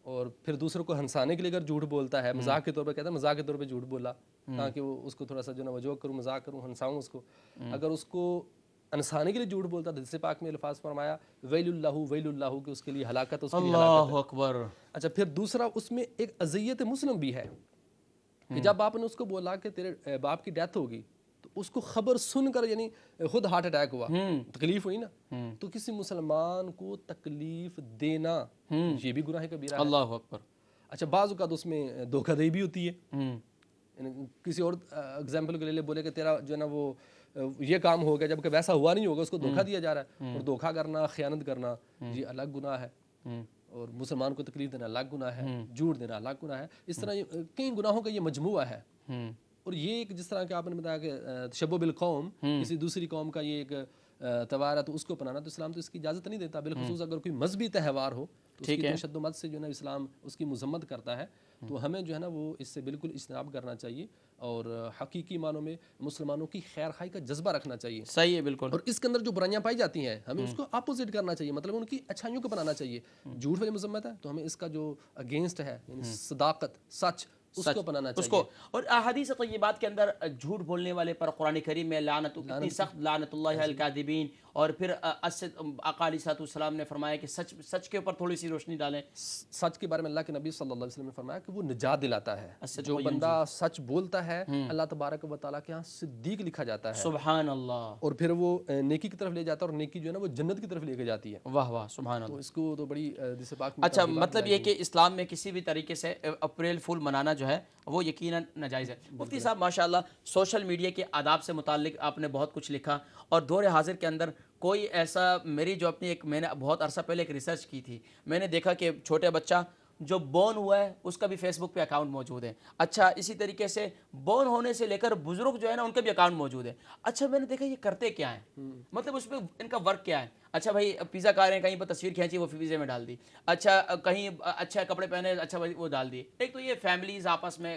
اور پھر دوسروں کو ہنسانے کے لیے اگر جھوٹ بولتا ہے، مذاق کے طور پہ کہتا ہے مذاق کے طور پہ جھوٹ بولا تاکہ وہ اس کو تھوڑا سا جو ہے وہ جوک کروں، مذاق کروں، ہنساؤں اس کو. اگر اس کو ہنسانے کے لیے جھوٹ بولتا ہے، حدیث پاک میں الفاظ فرمایا ویل اللہ کہ اس کے لیے ہلاکت، اس کے لیے ہلاکت. اللہ اکبر. اچھا پھر دوسرا اس میں ایک اذیت مسلم بھی ہے کہ جب آپ نے اس کو بولا کہ تیرے باپ کی ڈیتھ ہوگی تو اس کو خبر سن کر یعنی خود ہارٹ اٹیک ہوا، تکلیف ہوئی نا، تو کسی مسلمان کو تکلیف دینا یہ بھی گناہ کبیرہ ہے. اللہ اکبر. اچھا بعض اوقات اس میں دھوکہ دہی بھی ہوتی ہے. کسی اور اگزامپل کے لیے بولے کہ تیرا جو ہے نا وہ یہ کام ہو گیا جبکہ ویسا ہوا نہیں ہوگا، اس کو دھوکہ دیا جا رہا ہے. اور دھوکہ کرنا، خیانت کرنا یہ الگ گناہ ہے، اور مسلمان کو تکلیف دینا الگ گناہ ہے، جھوٹ دینا الگ گناہ ہے. اس طرح کئی گناہوں کا یہ مجموعہ ہے. اور یہ ایک جس طرح کہ آپ نے بتایا کہ تشبہ بالقوم، کسی دوسری قوم کا یہ ایک تہوار ہے تو اس کو اپنانا، تو اسلام تو اس کی اجازت نہیں دیتا. بالخصوص اگر کوئی مذہبی تہوار ہو تو اس کی تشدد و مد سے جو ہے نا اسلام اس کی مذمت کرتا ہے. تو ہمیں جو ہے نا وہ اس سے بالکل اجتناب کرنا چاہیے اور حقیقی معنوں میں مسلمانوں کی خیر خواہی کا جذبہ رکھنا چاہیے. صحیح ہے بالکل. اور اس کے اندر جو برائیاں پائی جاتی ہیں ہمیں اس کو اپوزٹ کرنا چاہیے، مطلب ان کی اچھائیوں کو بنانا چاہیے. جھوٹ والی مذمت ہے تو ہمیں اس کا جو اگینسٹ ہے یعنی صداقت، سچ، اس کو بنانا چاہیے. اس کو. اور احادیث طیبات کے اندر جھوٹ بولنے والے پر قرآن کریم میں لعنت، اتنی سخت لعنت اللہ علی الکاذبین. اور پھر آقا علیہ السلام نے فرمایا کہ سچ کے اوپر تھوڑی سی روشنی ڈالیں. سچ کے بارے میں اللہ کے نبی صلی اللہ علیہ وسلم نے فرمایا کہ وہ نجات دلاتا ہے. جو بندہ سچ بولتا ہے اللہ تبارک و تعالیٰ کے ہاں صدیق لکھا جاتا ہے. سبحان اللہ. اور پھر وہ نیکی کی طرف لے جاتا ہے اور نیکی جو ہے نا وہ جنت کی طرف لے کے جاتی ہے. واہ واہ سبحان اللہ. تو اس کو تو بڑی حدیث پاک میں. اچھا مطلب یہ کہ اسلام میں کسی بھی طریقے سے اپریل فول منانا جو ہے وہ یقیناً ناجائز ہے. مفتی صاحب ماشاءاللہ سوشل میڈیا کے آداب سے متعلق آپ نے بہت کچھ لکھا، اور دور حاضر کے اندر کوئی ایسا میری جو اپنی میں نے بہت عرصہ پہلے ایک ریسرچ کی تھی، میں نے دیکھا کہ چھوٹے بچہ جو بورن ہوا ہے اس کا بھی فیس بک پہ اکاؤنٹ موجود ہے. اچھا اسی طریقے سے بورن ہونے سے لے کر بزرگ جو ہے نا ان کا بھی اکاؤنٹ موجود ہے. اچھا میں نے دیکھا یہ کرتے کیا ہیں، مطلب اس پہ ان کا ورک کیا ہے. اچھا بھائی پیزا کھا رہے ہیں، کہیں پر تصویر کھینچی وہ پیزے میں ڈال دی. اچھا کہیں اچھا کپڑے پہنے، اچھا بھائی وہ ڈال دی. ایک تو یہ فیملیز آپس میں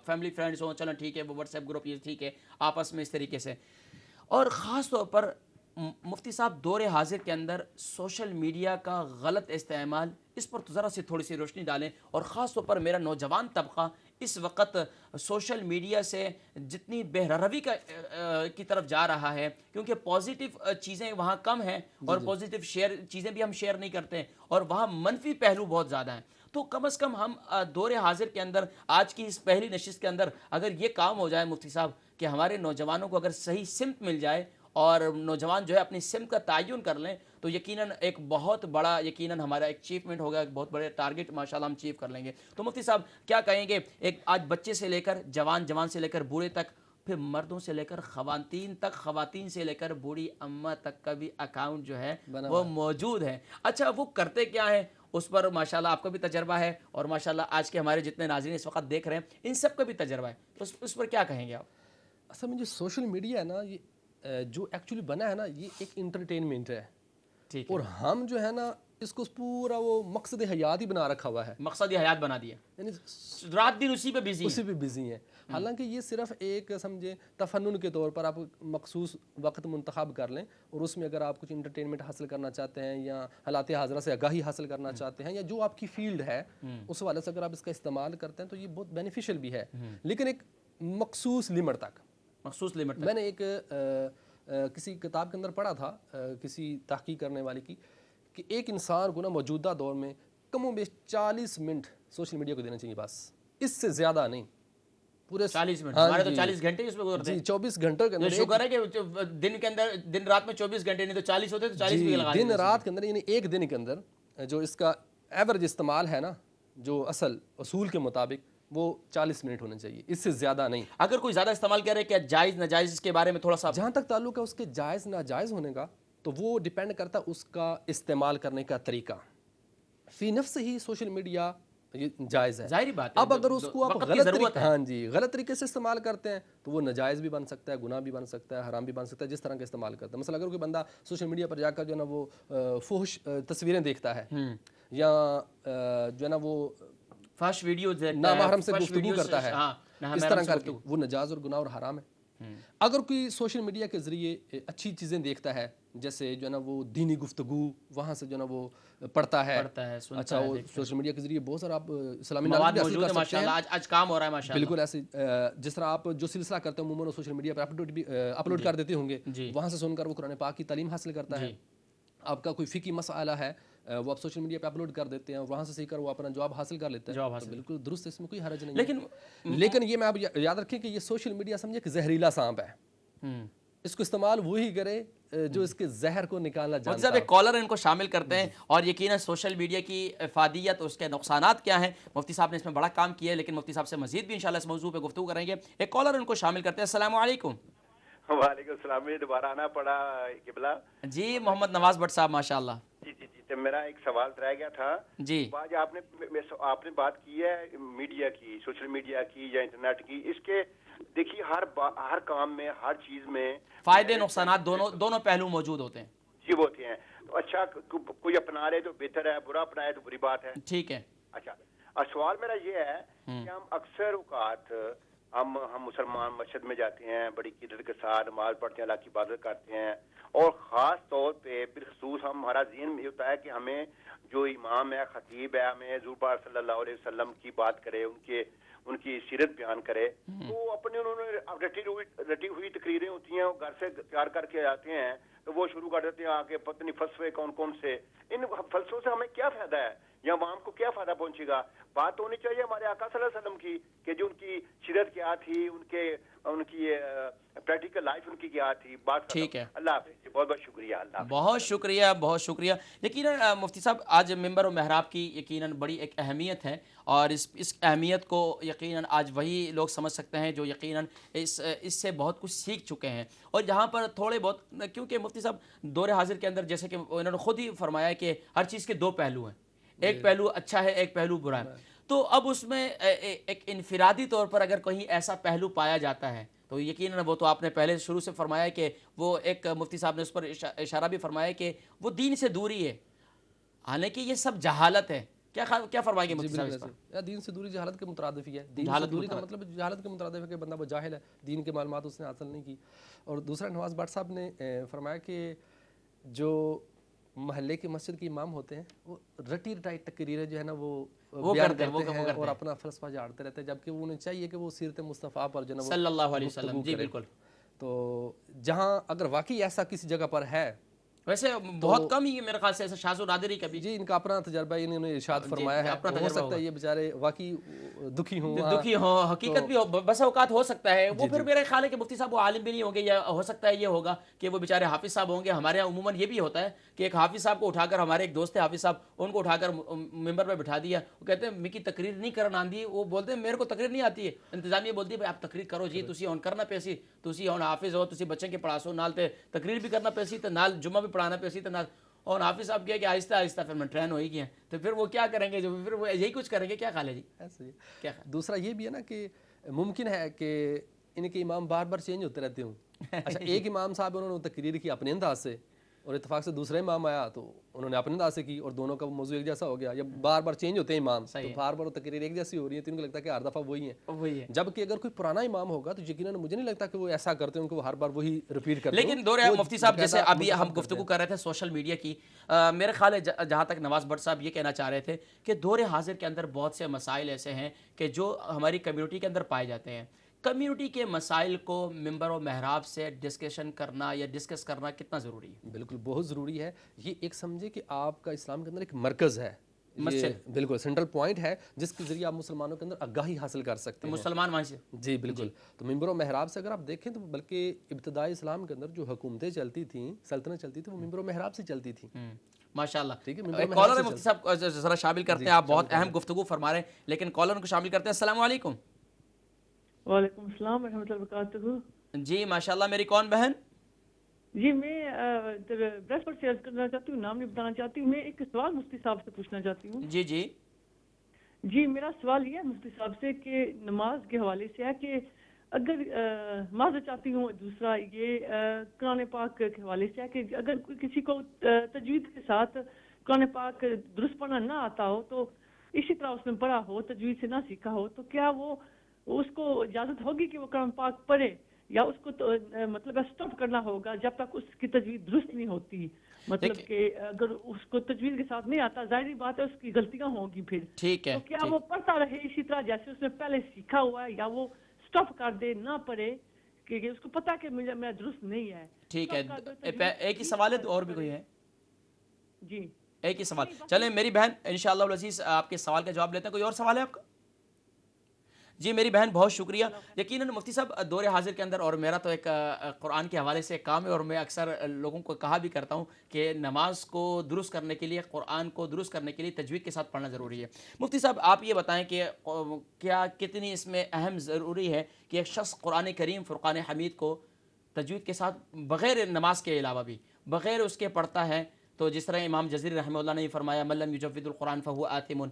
فیملی فرینڈس ہوں، چلو ٹھیک ہے وہ واٹس ایپ گروپ یہ ٹھیک ہے آپس میں اس طریقے سے. اور خاص طور پر مفتی صاحب دور حاضر کے اندر سوشل میڈیا کا غلط استعمال، اس پر ذرا سی تھوڑی سی روشنی ڈالیں. اور خاص طور پر میرا نوجوان طبقہ اس وقت سوشل میڈیا سے جتنی بے روی کی طرف جا رہا ہے، کیونکہ پازیٹیو چیزیں وہاں کم ہیں اور پازیٹیو چیزیں بھی ہم شیئر نہیں کرتے، اور وہاں منفی پہلو بہت زیادہ ہیں. تو کم از کم ہم دور حاضر کے اندر آج کی اس پہلی نشست کے اندر اگر یہ کام ہو جائے مفتی صاحب کہ ہمارے نوجوانوں کو اگر صحیح سمت مل جائے اور نوجوان جو ہے اپنی سمت کا تعین کر لیں، تو یقیناً ایک بہت بڑا یقیناً ہمارا ایک اچیومنٹ ہوگا، ایک بہت بڑے ٹارگٹ ماشاءاللہ ہم اچیو کر لیں گے. تو مفتی صاحب کیا کہیں گے، ایک آج بچے سے لے کر جوان سے لے کر بوڑھے تک، پھر مردوں سے لے کر خواتین تک، خواتین سے لے کر بوڑھی اماں تک کا بھی اکاؤنٹ جو ہے وہ موجود ہے. اچھا وہ کرتے کیا ہے اس پر ماشاءاللہ آپ کا بھی تجربہ ہے، اور ماشاءاللہ آج کے ہمارے جتنے ناظرین اس وقت دیکھ رہے ہیں ان سب کا بھی تجربہ ہے، تو اس پر کیا کہیں گے آپ؟ اصل میں جو سوشل میڈیا ہے نا یہ جو ایکچولی بنا ہے نا یہ ایک انٹرٹینمنٹ ہے. ٹھیک. اور ہم جو ہے نا اس کو پورا وہ مقصد حیات ہی بنا رکھا ہوا ہے، مقصد حیات بنا دیا، یعنی رات دن اسی پہ بزی ہیں. حالانکہ یہ صرف ایک سمجھے تفنن کے طور پر آپ مخصوص وقت منتخب کر لیں، اور اس میں اگر آپ کچھ انٹرٹینمنٹ حاصل کرنا چاہتے ہیں یا حالات حاضرہ سے آگاہی حاصل کرنا چاہتے ہیں یا جو آپ کی فیلڈ ہے اس حوالے سے اگر آپ اس کا استعمال کرتے ہیں تو یہ بہت بینیفیشل بھی ہے. لیکن ایک مخصوص لمٹ تک. مخصوص لمٹ تک. میں نے ایک کسی کتاب کے اندر پڑھا تھا کسی تحقیق کرنے والی کی کہ ایک انسان کو نا موجودہ دور میں کم و بیش 40 منٹ سوشل میڈیا کو دینا چاہیے, بس اس سے زیادہ نہیں. پورے 40 منٹ, ہمارے تو 40 گھنٹے اس میں گزرتے ہیں. 24 گھنٹوں کے اندر شکر ہے کہ دن کے اندر دن رات میں 24 گھنٹے, نہیں تو 40 ہوتے تو 40 بھی لگا دن رات کے اندر, یعنی ایک دن کے اندر جو اس کا ایوریج استعمال ہے نا, جو اصول کے مطابق وہ 40 منٹ ہونے چاہیے, اس سے زیادہ نہیں. اگر کوئی زیادہ استعمال کرے کیا جائز ناجائز اس کے بارے میں تھوڑا سا؟ جہاں تک تعلق ہے اس کے جائز ناجائز ہونے کا, تو وہ ڈیپینڈ کرتا ہے اس کا استعمال کرنے کا طریقہ. فی نفس ہی سوشل میڈیا یہ جائز ہے, ظاہری بات ہے. اب اگر اس کو آپ غلط طریقے سے استعمال کرتے ہیں تو وہ ناجائز بھی بن سکتا ہے, گناہ بھی بن سکتا ہے, حرام بھی بن سکتا ہے, جس طرح کا استعمال کرتا ہے. مثلا اگر کوئی بندہ سوشل میڈیا پر جا کر جو ہے نا وہ فحش تصویریں دیکھتا ہے, یا جو ہے نا وہ فحش ویڈیوز نامحرم سے گفتگو کرتا ہے, اس طرح کر کے وہ ناجائز اور گناہ اور حرام ہے. اگر کوئی سوشل میڈیا کے ذریعے اچھی چیزیں دیکھتا ہے, جیسے جو ہے نا وہ دینی گفتگو وہاں سے جو ہے نا وہ پڑھتا ہے, اچھا وہ سوشل میڈیا کے ذریعے بہت سارا آپ اسلامی نالج حاصل کر سکتے ہیں. آج کام ہو رہا ہے ماشاءاللہ. بالکل ایسے جس طرح آپ جو سلسلہ کرتے ہیں عموماً سوشل میڈیا پر اپلوڈ کر دیتے ہوں گے, وہاں سے سن کر وہ قرآن پاک کی تعلیم حاصل کرتا ہے. آپ کا کوئی فقہی مسئلہ ہے وہ آپ سوشل میڈیا پہ اپلوڈ کر دیتے ہیں, وہاں سے سیکھ کر وہ اپنا جواب حاصل کر لیتے ہیں. بالکل درست, اس میں کوئی حرج نہیں. لیکن یہ میں آپ یاد رکھیں کہ یہ سوشل میڈیا سمجھے کہ زہریلا سانپ ہے, اس کو استعمال وہی کرے جو اس کے زہر کو نکالنا جانتا ہے. مطلب ایک کالر ان کو شامل کرتے ہیں, اور یقیناً سوشل میڈیا کی افادیت اور اس کے نقصانات کیا ہیں. مفتی صاحب نے اس میں بڑا کام کیا ہے, لیکن مفتی صاحب سے مزید بھی انشاءاللہ اس موضوع پہ گفتگو کریں گے. ایک کالر ان کو شامل کرتے ہیں. السلام علیکم. وعلیکم السلام. مجھے دوبارہ آنا پڑا قبلہ. جی محمد نواز بٹ صاحب ماشاءاللہ. جی جی جی, تو میرا ایک سوال رہ گیا تھا. جی آج آپ نے بات کی ہے میڈیا کی, سوشل میڈیا کی یا انٹرنیٹ کی. اس کے دیکھیے ہر کام میں, ہر چیز میں فائدے نقصانات دونوں پہلو موجود ہوتے ہیں. جی وہ ہوتے ہیں. تو اچھا کوئی اپنا لے تو بہتر ہے, برا اپنائے تو بری بات ہے. ٹھیک ہے. اچھا, اور سوال میرا یہ ہے کہ ہم اکثر اوقات ہم مسلمان مسجد میں جاتے ہیں, بڑی قدرت کے ساتھ نماز پڑھتے ہیں, اللہ کی عبادت کرتے ہیں, اور خاص طور پہ بالخصوص ہمارا ذہن میں ہوتا ہے کہ ہمیں جو امام ہے, خطیب ہے, ہمیں حضور پاک صلی اللہ علیہ وسلم کی بات کرے, ان کی سیرت بیان کرے. تو اپنے انہوں نے رٹی ہوئی تقریریں ہوتی ہیں, وہ گھر سے تیار کر کے آتے ہیں, تو وہ شروع کر دیتے ہیں آ کے پتہ نہیں فلسفے کون کون سے. ان فلسفوں سے ہمیں کیا فائدہ ہے, یا عوام کو کیا فائدہ پہنچے گا؟ بات ہونی چاہیے ہمارے آقا صلی اللہ علیہ وسلم کی, کہ جو ان کی سیرت کیا تھی, ان کی پریکٹیکل لائف ان کی کیا تھی. بات ٹھیک ہے. اللہ حافظ. بہت بہت شکریہ. اللہ بہت شکریہ, بہت شکریہ. یقیناً مفتی صاحب آج ممبر و محراب کی یقیناً بڑی ایک اہمیت ہے, اور اس اہمیت کو یقیناً آج وہی لوگ سمجھ سکتے ہیں جو یقیناً اس سے بہت کچھ سیکھ چکے ہیں. اور جہاں پر تھوڑے بہت, کیونکہ مفتی صاحب دور حاضر کے اندر جیسے کہ انہوں نے خود ہی فرمایا کہ ہر چیز کے دو پہلو ہیں, ایک پہلو اچھا ہے, ایک پہلو برا ہے. تو اب اس میں ایک انفرادی طور پر اگر کہیں ایسا پہلو پایا جاتا ہے تو یقیناً وہ تو آپ نے پہلے شروع سے فرمایا کہ وہ ایک مفتی صاحب نے اس پر اشارہ بھی فرمایا کہ وہ دین سے دوری ہے, حالانکہ یہ سب جہالت ہے. کیا فرمائیں گے مفتی صاحب اس پر؟ دین سے دوری جہالت کے مترادف ہی ہے. دین سے دوری کا مطلب جہالت کے مترادف ہے کہ بندہ وہ جاہل ہے, دین کے معلومات اس نے حاصل نہیں کی. اور دوسرا نواز بٹ صاحب نے فرمایا کہ جو محلے کے مسجد کے امام ہوتے ہیں وہ رٹی رٹائی تقریریں جو ہے نا وہ بیان کرتے ہیں اور اپنا فلسفہ جھاڑتے رہتے ہیں, جبکہ انہیں چاہیے کہ وہ سیرت مصطفیٰ پر جو ہے نا صلی اللہ علیہ وسلم. جی بالکل. تو جہاں اگر واقعی ایسا کسی جگہ پر ہے, ویسے بہت کم ہی میرے خیال سے ایسا شاذ و نادر ہی کبھی. جی ان کا اپنا تجربہ انہوں نے ارشاد فرمایا ہے, ہو سکتا ہے یہ بیچارے واقعی دکھی ہوں, حقیقت بھی بس اوقات ہو سکتا ہے. وہ پھر میرا خیال ہے کہ مفتی صاحب وہ عالم بھی نہیں ہوں گے, یا ہو سکتا ہے یہ ہوگا کہ وہ بیچارے حافظ صاحب ہوں گے. ہمارے یہاں عموماً یہ بھی ہوتا ہے کہ ایک حافظ صاحب کو اٹھا کر, ہمارے ایک دوست ہے حافظ صاحب, ان کو اٹھا کر ممبر پہ بٹھا دیا, وہ کہتے ہیں میری تقریر نہیں کرنا آندی. وہ بولتے ہیں میرے کو تقریر نہیں آتی ہے. انتظامیہ بولتی ہے بھائی آپ تقریر کرو جی, تسی ہون کرنا پیسی, تسی ہون حافظ ہو, تسی بچے کے پڑھاسو, نال تے تقریر بھی کرنا پیسی تے نال جمعہ بھی پڑھانا پیسی تے نال. اور حافظ صاحب کیا کہ آہستہ آہستہ پھر میں ٹرین ہو ہی گیا, تو پھر وہ کیا کریں گے, جو پھر وہ یہی کچھ کریں گے. کیا خیال ہے جی؟ ایسے ہی. کیا دوسرا یہ بھی ہے نا کہ ممکن ہے کہ ان کے امام بار بار چینج ہوتے رہتے ہوں. اچھا ایک امام صاحب انہوں نے تقریر کی اپنے انداز سے, اور اتفاق سے دوسرا امام آیا تو انہوں نے اپنے انداز سے کی, اور دونوں کا موضوع ایک جیسا ہو گیا. یا بار بار چینج ہوتے ہیں امام, تو بار بار تقریر ایک جیسی ہو رہی ہے, تو ان کو لگتا ہے کہ ہر دفعہ وہی ہیں. جبکہ اگر کوئی پرانا امام ہوگا تو یقیناً مجھے نہیں لگتا کہ وہ ایسا کرتے ہیں, ان کو ہر بار وہی ریپیٹ کرتے ہیں. لیکن دور مفتی صاحب جیسے ابھی ہم گفتگو کر رہے تھے سوشل میڈیا کی, میرے خیال ہے جہاں تک نواز بٹ صاحب یہ کہنا چاہ رہے تھے کہ دور حاضر کے اندر بہت سے مسائل ایسے ہیں کہ جو ہماری کمیونٹی کے اندر پائے جاتے ہیں کمیونٹی کے مسائل کو ممبر و محراب سے ڈسکشن کرنا یا ڈسکس کرنا کتنا ضروری ہے؟ بالکل بہت ضروری ہے. یہ ایک سمجھے کہ آپ کا اسلام کے اندر ایک مرکز ہے, مسجد بالکل سینٹرل پوائنٹ ہے جس کے ذریعے آپ مسلمانوں کے اندر آگاہی حاصل کر سکتے ہیں. مسلمان وہاں سے جی بالکل. تو ممبر و محراب سے اگر آپ دیکھیں تو بلکہ ابتدائی اسلام کے اندر جو حکومتیں چلتی تھیں, سلطنت چلتی تھی, وہ ممبر و محراب سے چلتی تھیں. ماشاء اللہ. ٹھیک ہے, ایک کالر ہے مفتی صاحب, ذرا شامل کرتے ہیں, آپ بہت اہم گفتگو فرما رہے ہیں, لیکن کالر کو شامل کرتے ہیں. السلام علیکم. وعلیکم السلام ورحمۃ اللہ وبرکاتہ. جی ماشاء اللہ. میری کون بہن؟ جی میں بریسفورڈ سے عرض کرنا چاہتی ہوں, نام نہیں بتانا چاہتی ہوں. میں ایک سوال مفتی صاحب سے پوچھنا چاہتی ہوں. جی جی جی میرا سوال یہ ہے مفتی صاحب سے کہ نماز کے حوالے سے ہے کہ اگر معذرت چاہتی ہوں, دوسرا یہ قرآن پاک کے حوالے سے ہے کہ اگر کسی کو تجوید کے ساتھ قرآن پاک درست پڑھنا نہ آتا ہو, تو اسی طرح اس نے پڑھا ہو, تجوید سے نہ سیکھا ہو, تو کیا وہ اس کو اجازت ہوگی کہ وہ قرآن پاک پڑھے, یا اس کو تو مطلب اسٹاپ کرنا ہوگا جب تک اس کی تجوید درست نہیں ہوتی؟ مطلب کہ اگر اس کو تجوید کے ساتھ نہیں آتا, ظاہری بات ہے اس کی غلطیاں ہوں گی پھر, ٹھیک ہے, تو کیا وہ پڑھتا رہے اسی طرح جیسے اس نے پہلے سیکھا ہوا ہے, یا وہ اسٹاپ کر دے, نہ پڑھے, کہ اس کو پتا کہ میں درست نہیں ہے؟ ٹھیک ہے. ایک ہی سوال ہے تو اور بھی کوئی ہے؟ جی ایک ہی سوال. چلیں میری بہن انشاءاللہ العزیز آپ کے سوال کا جواب لیتے ہیں. کوئی اور سوال ہے آپ کا؟ جی میری بہن بہت شکریہ. یقیناً مفتی صاحب دور حاضر کے اندر, اور میرا تو ایک قرآن کے حوالے سے کام ہے, اور میں اکثر لوگوں کو کہا بھی کرتا ہوں کہ نماز کو درست کرنے کے لیے, قرآن کو درست کرنے کے لیے تجوید کے ساتھ پڑھنا ضروری ہے. مفتی صاحب آپ یہ بتائیں کہ کیا کتنی اس میں اہم ضروری ہے کہ ایک شخص قرآن کریم فرقان حمید کو تجوید کے ساتھ بغیر نماز کے علاوہ بھی بغیر اس کے پڑھتا ہے؟ تو جس طرح امام جزری رحمہ اللہ نے فرمایا من لم یجود القرآن فہو آثم,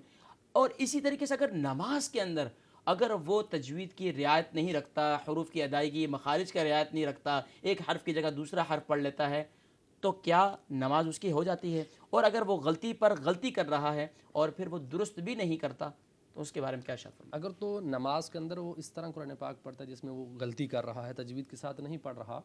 اور اسی طریقے سے اگر نماز کے اندر اگر وہ تجوید کی رعایت نہیں رکھتا, حروف کی ادائیگی, مخارج کا رعایت نہیں رکھتا, ایک حرف کی جگہ دوسرا حرف پڑھ لیتا ہے, تو کیا نماز اس کی ہو جاتی ہے؟ اور اگر وہ غلطی پر غلطی کر رہا ہے اور پھر وہ درست بھی نہیں کرتا, تو اس کے بارے میں کیا ارشاد فرمائیں؟ اگر تو نماز کے اندر وہ اس طرح قرآن پاک پڑھتا ہے جس میں وہ غلطی کر رہا ہے, تجوید کے ساتھ نہیں پڑھ رہا,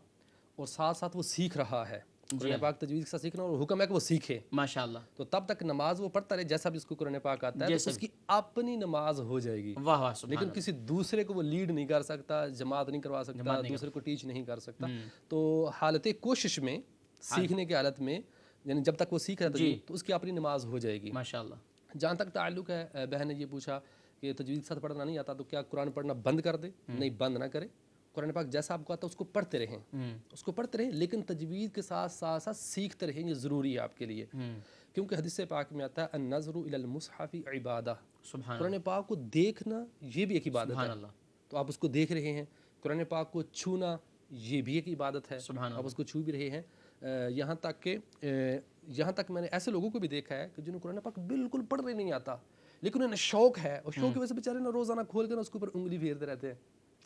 اور ساتھ ساتھ وہ سیکھ رہا ہے, قرآن پاک تجوید کے ساتھ سیکھنا, اور حکم ہے کہ وہ سیکھے ماشاءاللہ, تو تب تک نماز وہ پڑھتا رہے جیسا بھی اس کو قرآن پاک آتا ہے, تو اس کی اپنی نماز ہو جائے گی. واہ واہ سبحان لیکن کسی دوسرے کو وہ لیڈ نہیں کر سکتا, جماعت نہیں کروا سکتا, دوسرے کو ٹیچ نہیں کر سکتا. تو حالت کوشش میں, سیکھنے کی حالت میں, یعنی جب تک وہ سیکھ رہا ہے تو اس کی اپنی نماز ہو جائے گی. ماشاءاللہ. جہاں تک تعلق ہے, بہن نے یہ پوچھا کہ تجوید کے ساتھ پڑھنا نہیں آتا تو کیا قرآن پڑھنا بند کر دے؟ نہیں, بند نہ کرے. قرآن پاک جیسا آپ کو آتا ہے اس کو پڑھتے رہیں, اس کو پڑھتے رہیں, لیکن تجوید کے ساتھ ساتھ سیکھتے رہیں. یہ ضروری ہے آپ کے لیے, کیونکہ حدیث پاک میں آتا ہے النظر الی المصحف عبادہ, قرآن پاک کو دیکھنا یہ بھی ایک عبادت ہے. تو آپ اس کو دیکھ رہے ہیں. قرآن پاک کو چھونا یہ بھی ایک عبادت ہے, آپ اس کو چھو بھی رہے ہیں. یہاں تک میں نے ایسے لوگوں کو بھی دیکھا ہے کہ جنہوں قرآن پاک بالکل پڑھ رہے نہیں آتا, لیکن انہیں شوق ہے, اور شوق کی وجہ سے بیچارے نا روزانہ کھول کر اس کے اوپر انگلی پھیرتے رہتے ہیں,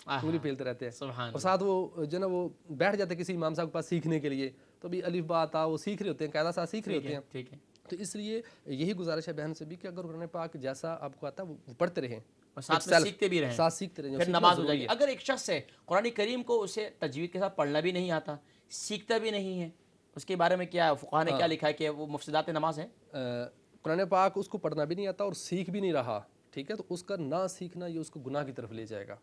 انگلی پھیلتے رہتے ہیں, اور ساتھ وہ جو نا وہ بیٹھ جاتے ہیں کسی امام صاحب کے پاس سیکھنے کے لیے, تو بھی الف با تا وہ سیکھ رہے ہوتے ہیں, قاعدہ ساتھ سیکھ رہے ہوتے ہیں. ٹھیک ہے. تو اس لیے یہی گزارش ہے بہن سے بھی کہ اگر قرآن پاک جیسا آپ کو آتا ہے وہ پڑھتے رہیں, اور ساتھ میں سیکھتے بھی رہیں, ساتھ سیکھتے رہیں, پھر نماز ہو جائے گی. اگر ایک شخص ہے قرآن کریم کو اسے تجوید کے ساتھ پڑھنا بھی نہیں آتا, سیکھتا بھی نہیں ہے, اس کے بارے میں کیا فقہا نے کیا لکھا ہے کہ وہ مفسدات نماز ہے؟ قرآن پاک اس کو پڑھنا بھی نہیں آتا اور سیکھ بھی نہیں رہا, ٹھیک ہے, تو اس کا نہ سیکھنا یہ اس کو گناہ کی طرف لے جائے گا.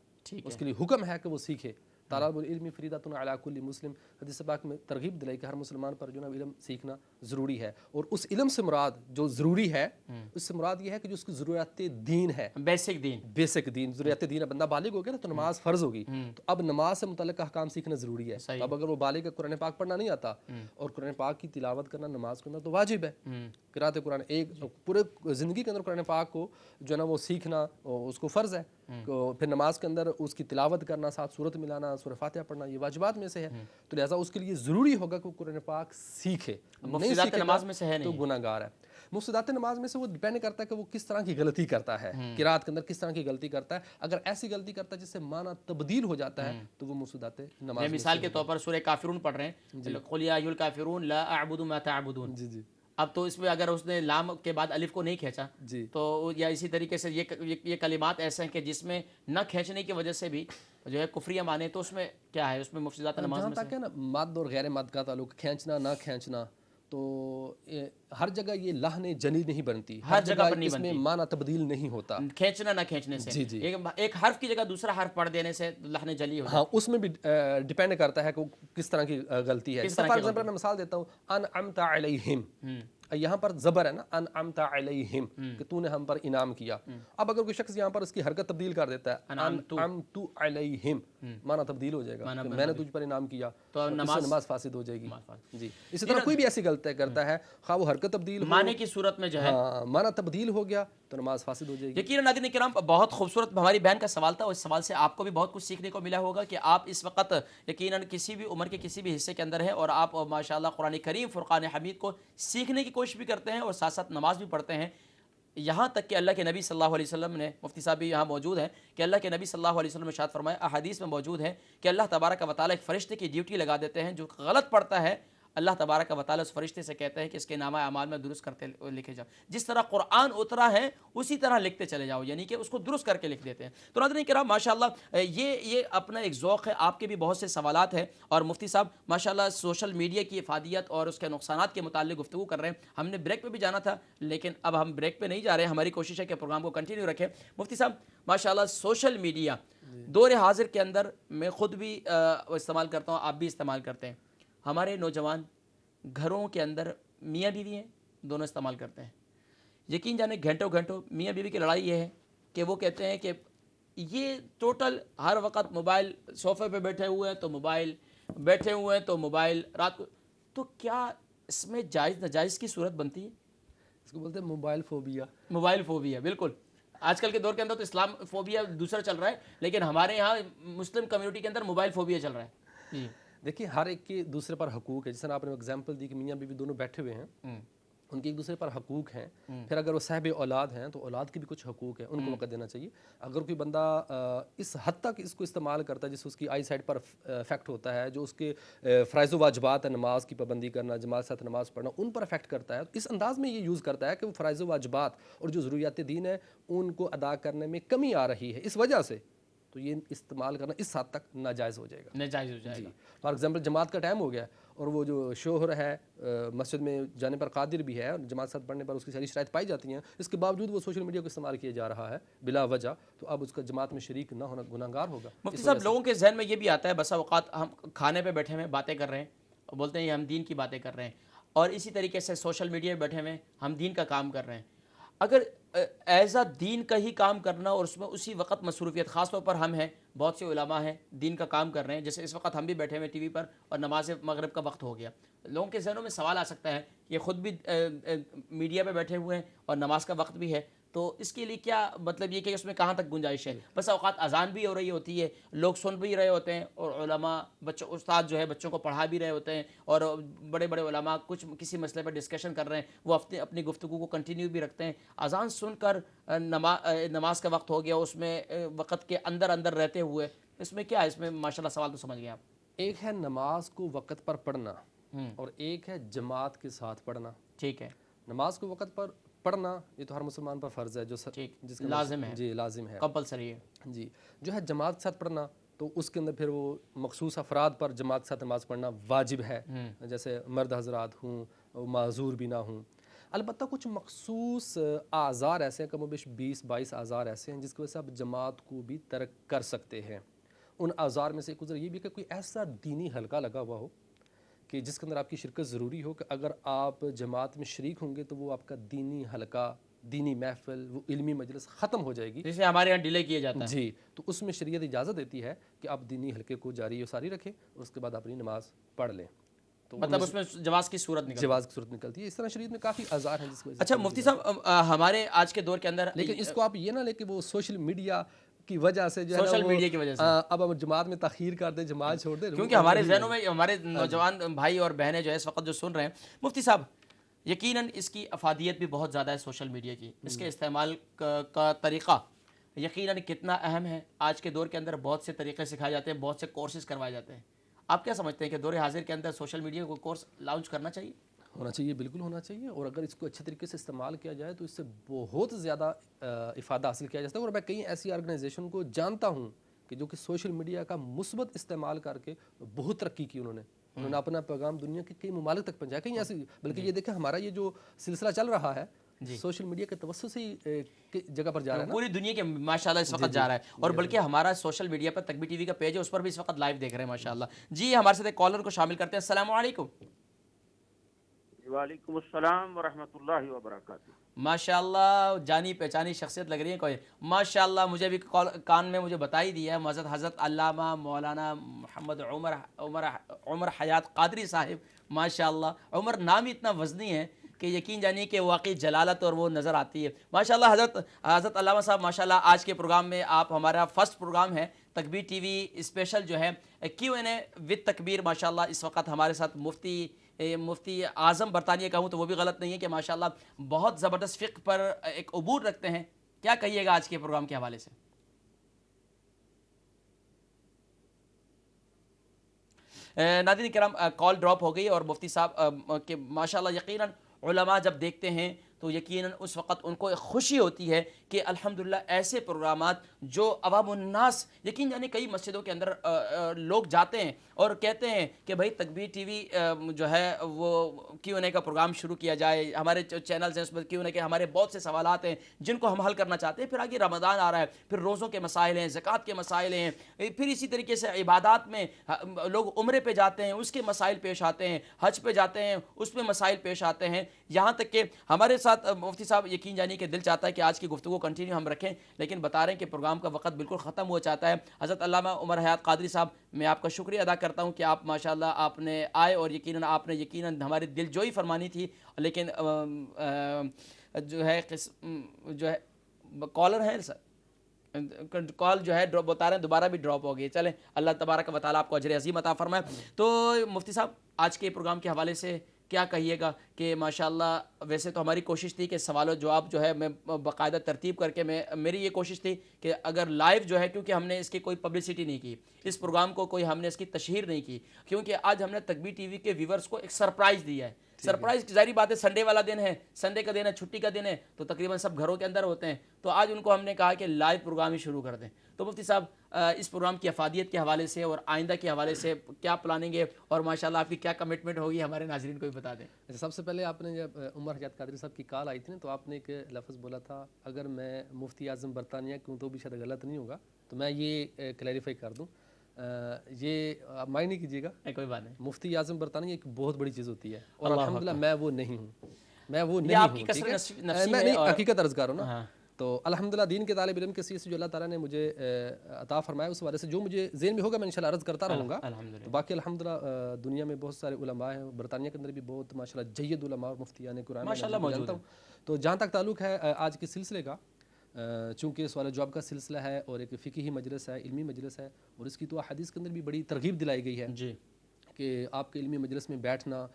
اس کے لیے حکم ہے کہ وہ سیکھے. طلب العلم فریضۃ علی کل مسلم, حدیث پاک میں ترغیب دلائی کہ ہر مسلمان پر جو ہے علم سیکھنا ضروری ہے. اور اس علم سے مراد جو ضروری ہے, اس سے مراد یہ ہے کہ جو اس کی ضرورت دین ہے, بیسک دین, ضرورت دین ہے. بندہ بالغ ہو گیا نا تو نماز فرض ہوگی, تو اب نماز سے متعلق احکام سیکھنا ضروری ہے. اب اگر وہ بالغ قرآن پاک پڑھنا نہیں آتا اور قرآن پاک کی تلاوت کرنا نماز کے اندر تو واجب ہے. قرأت قرآن ایک پورے زندگی کے اندر قرآن پاک کو جو ہے نا وہ سیکھنا اس کو فرض ہے. پھر نماز کے اندر اس کی تلاوت کرنا, ساتھ سورت ملانا, سورہ فاتحہ پڑھنا, یہ واجبات میں سے ہے. تو لہٰذا اس کے لیے ضروری ہوگا کہ وہ قرآن پاک سیکھے. مفسدات نماز میں سے ہے تو گناہ گار ہے. مفسدات نماز میں سے وہ ڈیپینڈ کرتا ہے کہ وہ کس طرح کی غلطی کرتا ہے, قرات کے اندر کس طرح کی غلطی کرتا ہے. اگر ایسی غلطی کرتا ہے جس سے معنی تبدیل ہو جاتا ہے تو وہ مفسدات نماز میں. مثال کے طور پر سورہ کافرون پڑھ رہے ہیں, قل یا ایھا الکافرون لا اعبد ما تعبدون. جی جی. اب تو اس میں اگر اس نے لام کے بعد الف کو نہیں کھینچا تو, یا اسی طریقے سے یہ کلمات ایسے ہیں کہ جس میں نہ کھینچنے کی وجہ سے بھی جو ہے کفریہ مانے, تو اس میں کیا ہے, اس میں مفسدات نماز میں جہاں تک ہے نا مد اور غیر مد کا تعلق, کھینچنا نہ کھینچنا, تو ہر جگہ یہ لحن جلی نہیں بنتی، ہر جگہ پر نہیں اس میں معنی تبدیل نہیں ہوتا، کھینچنا نہ کھینچنے سے، جی ایک حرف کی جگہ دوسرا حرف پڑھ دینے سے لحن جلی ہو. ہاں اس میں بھی ڈیپینڈ کرتا ہے کہ کس طرح کی غلطی ہے. فار ایگزامپل میں مثال دیتا ہوں، انعمت علیہم، یہاں پر زبر ہے نا، انعمت علیہم کہ تو نے ہم پر انعام کیا. اب اگر کوئی شخص یہاں پر اس کی حرکت تبدیل کر دیتا ہے، انعمت علیہم، معنی تبدیل ہو جائے گا کہ میں نے تجھ پر انعام کیا، تو نماز فاسد ہو جائے گی. جی اسی طرح کوئی بھی ایسی غلطی کرتا ہے، خواہ وہ حرکت تبدیل ہو، معنی کی صورت میں جو ہے معنی تبدیل ہو گیا تو نماز فاسد ہو جائے گی. یقیناً ناظرین کرام بہت خوبصورت ہماری بہن کا سوال تھا، اور اس سوال سے آپ کو بھی بہت کچھ سیکھنے کو ملا ہوگا کہ آپ اس وقت یقیناً کسی بھی عمر کے کسی بھی حصے کے اندر ہیں اور آپ ماشاءاللہ قرآن کریم فرقان حمید کو سیکھنے کی کوشش بھی کرتے ہیں اور ساتھ ساتھ نماز بھی پڑھتے ہیں. یہاں تک کہ اللہ کے نبی صلی اللہ علیہ وسلم نے، مفتی صاحب بھی یہاں موجود ہیں، کہ اللہ کے نبی صلی اللہ علیہ وسلم نے ارشاد فرمایا، احادیث میں موجود ہے کہ اللہ تبارک و تعالیٰ ایک فرشتے کی ڈیوٹی لگا دیتے ہیں، جو غلط پڑھتا ہے اللہ تبارک و تعالیٰ اس فرشتے سے کہتے ہیں کہ اس کے نامہ اعمال میں درست کرتے لکھے جاؤ. جس طرح قرآن اترا ہے اسی طرح لکھتے چلے جاؤ، یعنی کہ اس کو درست کر کے لکھ دیتے ہیں. تو ناظرین کرام ماشاءاللہ یہ اپنا ایک ذوق ہے. آپ کے بھی بہت سے سوالات ہیں اور مفتی صاحب ماشاءاللہ سوشل میڈیا کی افادیت اور اس کے نقصانات کے متعلق گفتگو کر رہے ہیں. ہم نے بریک پہ بھی جانا تھا لیکن اب ہم بریک پہ نہیں جا رہے ہیں، ہماری کوشش ہے کہ پروگرام کو کنٹینیو رکھیں. مفتی صاحب ماشاءاللہ سوشل میڈیا دور حاضر کے اندر میں خود بھی استعمال کرتا ہوں، آپ بھی استعمال کرتے ہیں. ہمارے نوجوان گھروں کے اندر میاں بیوی ہیں دونوں استعمال کرتے ہیں. یقین جانے گھنٹوں گھنٹوں میاں بیوی کی لڑائی یہ ہے کہ وہ کہتے ہیں کہ یہ ٹوٹل ہر وقت موبائل، صوفے پہ بیٹھے ہوئے ہیں تو موبائل، بیٹھے ہوئے ہیں تو موبائل رات کو. تو کیا اس میں جائز ناجائز کی صورت بنتی ہے؟ اس کو بولتے ہیں موبائل فوبیا. موبائل فوبیا، بالکل. آج کل کے دور کے اندر تو اسلام فوبیا دوسرا چل رہا ہے، لیکن ہمارے یہاں مسلم کمیونٹی کے اندر موبائل فوبیا چل رہا ہے. جی دیکھیے ہر ایک کے دوسرے پر حقوق ہے. جیسے آپ نے ایگزامپل دی کہ میاں بیوی دونوں بیٹھے ہوئے ہیں، ان کے ایک دوسرے پر حقوق ہیں. پھر اگر وہ صاحب اولاد ہیں تو اولاد کے بھی کچھ حقوق ہیں، ان کو وقت دینا چاہیے. اگر کوئی بندہ اس حد تک اس کو استعمال کرتا ہے جس سے اس کی آئی سائٹ پر افیکٹ ہوتا ہے، جو اس کے فرائض و واجبات ہیں، نماز کی پابندی کرنا، جماعت ساتھ نماز پڑھنا، ان پر افیکٹ کرتا ہے، اس انداز میں یہ یوز کرتا ہے کہ وہ فرائض و واجبات اور جو ضروریات دین ہے ان کو ادا کرنے میں کمی آ رہی ہے، اس وجہ سے تو یہ استعمال کرنا اس حد تک ناجائز ہو جائے گا. ناجائز ہو جائے گا. فار ایگزامپل جماعت کا ٹائم ہو گیا اور وہ جو شوہر ہے مسجد میں جانے پر قادر بھی ہے اور جماعت ساتھ پڑھنے پر اس کی ساری شرائط پائی جاتی ہیں، اس کے باوجود وہ سوشل میڈیا کو استعمال کیا جا رہا ہے بلا وجہ، تو اب اس کا جماعت میں شریک نہ ہونا گناہگار ہوگا. مفتی صاحب لوگوں کے ذہن میں یہ بھی آتا ہے بسا اوقات ہم کھانے پہ بیٹھے ہوئے باتیں کر رہے ہیں اور بولتے ہیں ہم دین کی باتیں کر رہے ہیں، اور اسی طریقے سے سوشل میڈیا پہ بیٹھے ہوئے ہم دین کا کام کر رہے ہیں. اگر ایسا دین کا ہی کام کرنا اور اس میں اسی وقت مصروفیت، خاص طور پر ہم ہیں، بہت سے علماء ہیں دین کا کام کر رہے ہیں، جیسے اس وقت ہم بھی بیٹھے ہوئے ٹی وی پر اور نماز مغرب کا وقت ہو گیا، لوگوں کے ذہنوں میں سوال آ سکتا ہے کہ خود بھی میڈیا پہ بیٹھے ہوئے ہیں اور نماز کا وقت بھی ہے، تو اس کے لیے کیا مطلب یہ کہ اس میں کہاں تک گنجائش ہے؟ بس اوقات اذان بھی ہو رہی ہوتی ہے، لوگ سن بھی رہے ہوتے ہیں، اور علماء بچوں استاد جو ہے بچوں کو پڑھا بھی رہے ہوتے ہیں، اور بڑے بڑے علماء کچھ کسی مسئلے پر ڈسکشن کر رہے ہیں، وہ اپنی گفتگو کو کنٹینیو بھی رکھتے ہیں. اذان سن کر نماز کا وقت ہو گیا، اس میں وقت کے اندر اندر رہتے ہوئے، اس میں کیا ہے؟ اس میں ماشاءاللہ سوال تو سمجھ گئے آپ. ایک ہے نماز کو وقت پر پڑھنا اور ایک ہے جماعت کے ساتھ پڑھنا. ٹھیک ہے. نماز کو وقت پر پڑھنا یہ تو ہر مسلمان پر فرض ہے، جو جس کا لازم ہے. جی لازم ہے، کمپلسری ہے. جی جو ہے جماعت کے ساتھ پڑھنا تو اس کے اندر پھر وہ مخصوص افراد پر جماعت کے ساتھ نماز پڑھنا واجب ہے، جیسے مرد حضرات ہوں، معذور بھی نہ ہوں. البتہ کچھ مخصوص اعذار ایسے ہیں، کم و بیش 20-22 اعذار ایسے ہیں جس کی وجہ سے آپ جماعت کو بھی ترک کر سکتے ہیں. ان اعذار میں سے ایک عذر یہ بھی کہ کوئی ایسا دینی حلقہ لگا ہوا ہو کہ جس کے اندر آپ کی شرکت ضروری ہو، کہ اگر آپ جماعت میں شریک ہوں گے تو وہ آپ کا دینی حلقہ، دینی محفل، وہ علمی مجلس ختم ہو جائے گی، جسے ہمارے یہاں ڈیلے کیا جاتا ہے. جی تو اس میں شریعت اجازت دیتی ہے کہ آپ دینی حلقے کو جاری و ساری رکھیں اور اس کے بعد اپنی نماز پڑھ لیں. تو مطلب اس میں جواز کی صورت نکلتی ہے. جواز کی صورت نکلتی ہے. اس طرح شریعت میں کافی اعذار ہیں جس کی وجہ سے. اچھا مفتی صاحب ہمارے آج کے دور کے اندر، لیکن اس کو آپ یہ نہ لیں کہ وہ سوشل میڈیا کی وجہ سے جو ہے سوشل میڈیا کی وجہ سے اب ہم جماعت میں تاخیر کر دیں، جماعت چھوڑ دیں، کیونکہ ہمارے ذہنوں میں ہمارے نوجوان بھائی اور بہنیں جو ہے اس وقت جو سن رہے ہیں. مفتی صاحب یقیناً اس کی افادیت بھی بہت زیادہ ہے سوشل میڈیا کی، اس کے استعمال کا طریقہ یقیناً کتنا اہم ہے. آج کے دور کے اندر بہت سے طریقے سکھائے جاتے ہیں، بہت سے کورسز کروائے جاتے ہیں. آپ کیا سمجھتے ہیں کہ دور حاضر کے اندر سوشل میڈیا کو کورس لانچ کرنا چاہیے؟ ہونا چاہیے، بالکل ہونا چاہیے. اور اگر اس کو اچھے طریقے سے استعمال کیا جائے تو اس سے بہت زیادہ افادہ حاصل کیا جا سکتا ہے. اور میں کئی ایسی آرگنائزیشن کو جانتا ہوں کہ جو کہ سوشل میڈیا کا مثبت استعمال کر کے بہت ترقی کی انہوں نے. انہوں نے اپنا پیغام دنیا کے کئی ممالک تک پہنچایا. کہیں ایسی بلکہ یہ دیکھیں ہمارا یہ جو سلسلہ چل رہا ہے سوشل میڈیا کے توسط سے ہی جگہ پر جا رہا ہے نا, پوری دنیا کے ماشاءاللہ اس وقت جا رہا ہے. اور بلکہ ہمارا سوشل میڈیا پر تکبیر ٹی وی کا پیج ہے, اس پر بھی اس وقت لائیو دیکھ رہے ہیں ماشاءاللہ. جی ہمارے ساتھ ایک کالر کو شامل کرتے ہیں. السلام علیکم. وعلیکم السلام ورحمۃ اللہ وبرکاتہ. ماشاءاللہ جانی پہچانی شخصیت لگ رہی ہے کوئی ماشاءاللہ. مجھے بھی کان میں مجھے بتائی دیا ہے حضرت علامہ مولانا محمد عمر حیات قادری صاحب. ماشاءاللہ عمر نام ہی اتنا وزنی ہے کہ یقین جانیے کہ واقعی جلالت اور وہ نظر آتی ہے ماشاءاللہ. حضرت علامہ صاحب ماشاءاللہ آج کے پروگرام میں آپ ہمارا فرسٹ پروگرام ہے تکبیر ٹی وی اسپیشل جو ہے Q&A وتھ تکبیر. ماشاءاللہ اس وقت ہمارے ساتھ مفتی اعظم برطانیہ کہوں تو وہ بھی غلط نہیں ہے کہ ماشاءاللہ بہت زبردست فقہ پر ایک عبور رکھتے ہیں. کیا کہیے گا آج کے پروگرام کے حوالے سے؟ ناظرین کرام کال ڈراپ ہو گئی اور مفتی صاحب کہ ماشاءاللہ یقیناً علماء جب دیکھتے ہیں تو یقیناً اس وقت ان کو ایک خوشی ہوتی ہے کہ الحمدللہ ایسے پروگرامات جو عوام الناس یقین جانے کئی مسجدوں کے اندر لوگ جاتے ہیں اور کہتے ہیں کہ بھائی تکبیر ٹی وی جو ہے وہ Q&A کا پروگرام شروع کیا جائے. ہمارے چینلز ہیں اس پر Q&A کے ہمارے بہت سے سوالات ہیں جن کو ہم حل کرنا چاہتے ہیں. پھر آگے رمضان آ رہا ہے, پھر روزوں کے مسائل ہیں, زکوٰۃ کے مسائل ہیں, پھر اسی طریقے سے عبادات میں لوگ عمرے پہ جاتے ہیں اس کے مسائل پیش آتے ہیں, حج پہ جاتے ہیں اس میں مسائل پیش آتے ہیں. یہاں تک کہ ہمارے ساتھ مفتی صاحب یقین جانی کہ دل چاہتا ہے کہ آج کی گفتگو کنٹینیو ہم رکھیں, لیکن بتا رہے ہیں کہ پروگرام کا وقت بالکل ختم ہو چاہتا ہے. حضرت علامہ عمر حیات قادری صاحب میں آپ کا شکریہ ادا کرتا ہوں کہ آپ ماشاءاللہ آپ نے آئے اور آپ نے یقیناً ہماری دل جوئی فرمانی تھی. لیکن جو ہے کالر ہیں سر کال جو ہے ڈراپ بتا رہے ہیں دوبارہ بھی ڈراپ ہو گئی. چلیں اللہ تبارک و تعالیٰ آپ کو اجر عظیم عطا فرمائے. تو مفتی صاحب آج کے پروگرام کے حوالے سے کیا کہیے گا کہ ماشاءاللہ ویسے تو ہماری کوشش تھی کہ سوال و جواب جو ہے میں باقاعدہ ترتیب کر کے میری یہ کوشش تھی کہ اگر لائیو جو ہے کیونکہ ہم نے اس کی کوئی پبلسٹی نہیں کی, اس پروگرام کو کوئی ہم نے اس کی تشہیر نہیں کی, کیونکہ آج ہم نے تکبیر ٹی وی کے ویورز کو ایک سرپرائز دیا ہے. سرپرائز ظاہری بات ہے سنڈے والا دن ہے, سنڈے کا دن ہے, چھٹی کا دن ہے, تو تقریباً سب گھروں کے اندر ہوتے ہیں. تو آج ان کو ہم نے کہا کہ لائیو پروگرام ہی شروع کر دیں. تو مفتی صاحب اس پروگرام کی افادیت کے حوالے سے اور آئندہ کے حوالے سے کیا پلاننگ ہے اور ماشاءاللہ آپ کی کیا کمٹمنٹ ہوگی ہمارے ناظرین کو بھی بتا دیں. سب سے پہلے آپ نے جب عمر حیات قادری صاحب کی کال آئی تھی نا تو آپ نے ایک لفظ بولا تھا اگر میں مفتی اعظم برطانیہ کیوں تو بھی شاید غلط نہیں ہوگا, تو میں یہ کلیریفائی کر دوں. یہ آپ مائنڈ نہیں کیجیے گا, کوئی بات نہیں. مفتی اعظم برطانیہ ایک بہت بڑی چیز ہوتی ہے اور الحمدللہ میں وہ نہیں ہوں, میں حقیقت عرض کر رہا ہوں نا. تو الحمدللہ دین کے طالب علم کے سیرت سے جو اللہ تعالیٰ نے مجھے عطا فرمایا اس حوالے سے جو مجھے ذہن میں ہوگا میں انشاءاللہ عرض کرتا رہوں گا. تو باقی الحمدللہ دنیا میں بہت سارے علماء ہیں, برطانیہ کے اندر بھی بہت ماشاءاللہ جید علماء اور مفتیان قرآن ماشاءاللہ موجود ہیں. تو جہاں تک تعلق ہے آج کے سلسلے کا, چونکہ سوال جواب کا سلسلہ ہے اور ایک فقہی مجلس ہے, علمی مجلس ہے, اور اس کی تو حدیث کے اندر بھی بڑی ترغیب دلائی گئی ہے جی کہ آپ کے علمی مجلس میں بیٹھنا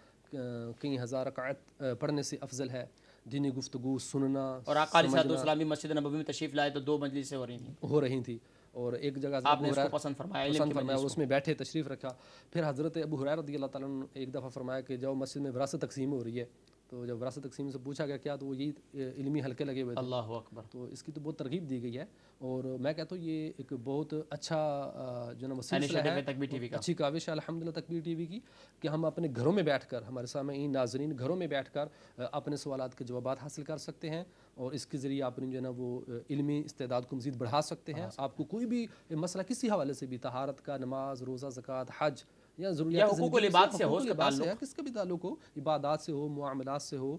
کئی ہزار رکعت پڑھنے سے افضل ہے, دینی گفتگو سننا. اور آقا علیہ الصلوۃ والسلام مسجد نبوی میں تشریف لائے تو 2 مجلسیں ہو رہی تھیں اور ایک جگہ آپ نے اس کو پسند فرمایا اور اس میں بیٹھے تشریف رکھا. پھر حضرت ابو ہریرہ رضی اللہ تعالیٰ عنہ ایک دفعہ فرمایا کہ جب مسجد میں وراثت تقسیم ہو رہی ہے, تو جب وراثت تقسیم سے پوچھا گیا کیا, تو وہ یہی علمی حلقے لگے ہوئے تھے. اللہ اکبر. تو اس کی تو بہت ترغیب دی گئی ہے اور میں کہتا ہوں یہ ایک بہت اچھا جو نا سلسلہ ہے, اچھی کاوش ہے الحمدللہ تکبیر ٹی وی کی کہ ہم اپنے گھروں میں بیٹھ کر, ہمارے سامعین ناظرین گھروں میں بیٹھ کر اپنے سوالات کے جوابات حاصل کر سکتے ہیں اور اس کے ذریعے آپ جو ہے نا وہ علمی استعداد کو مزید بڑھا سکتے ہیں. آپ کو کوئی بھی مسئلہ کسی حوالے سے بھی, طہارت کا, نماز, روزہ, زکوٰۃ, حج یا ضروریات حقوق العباد سے ہو, کس کا بھی تعلق ہو, عبادات سے ہو, معاملات سے ہو,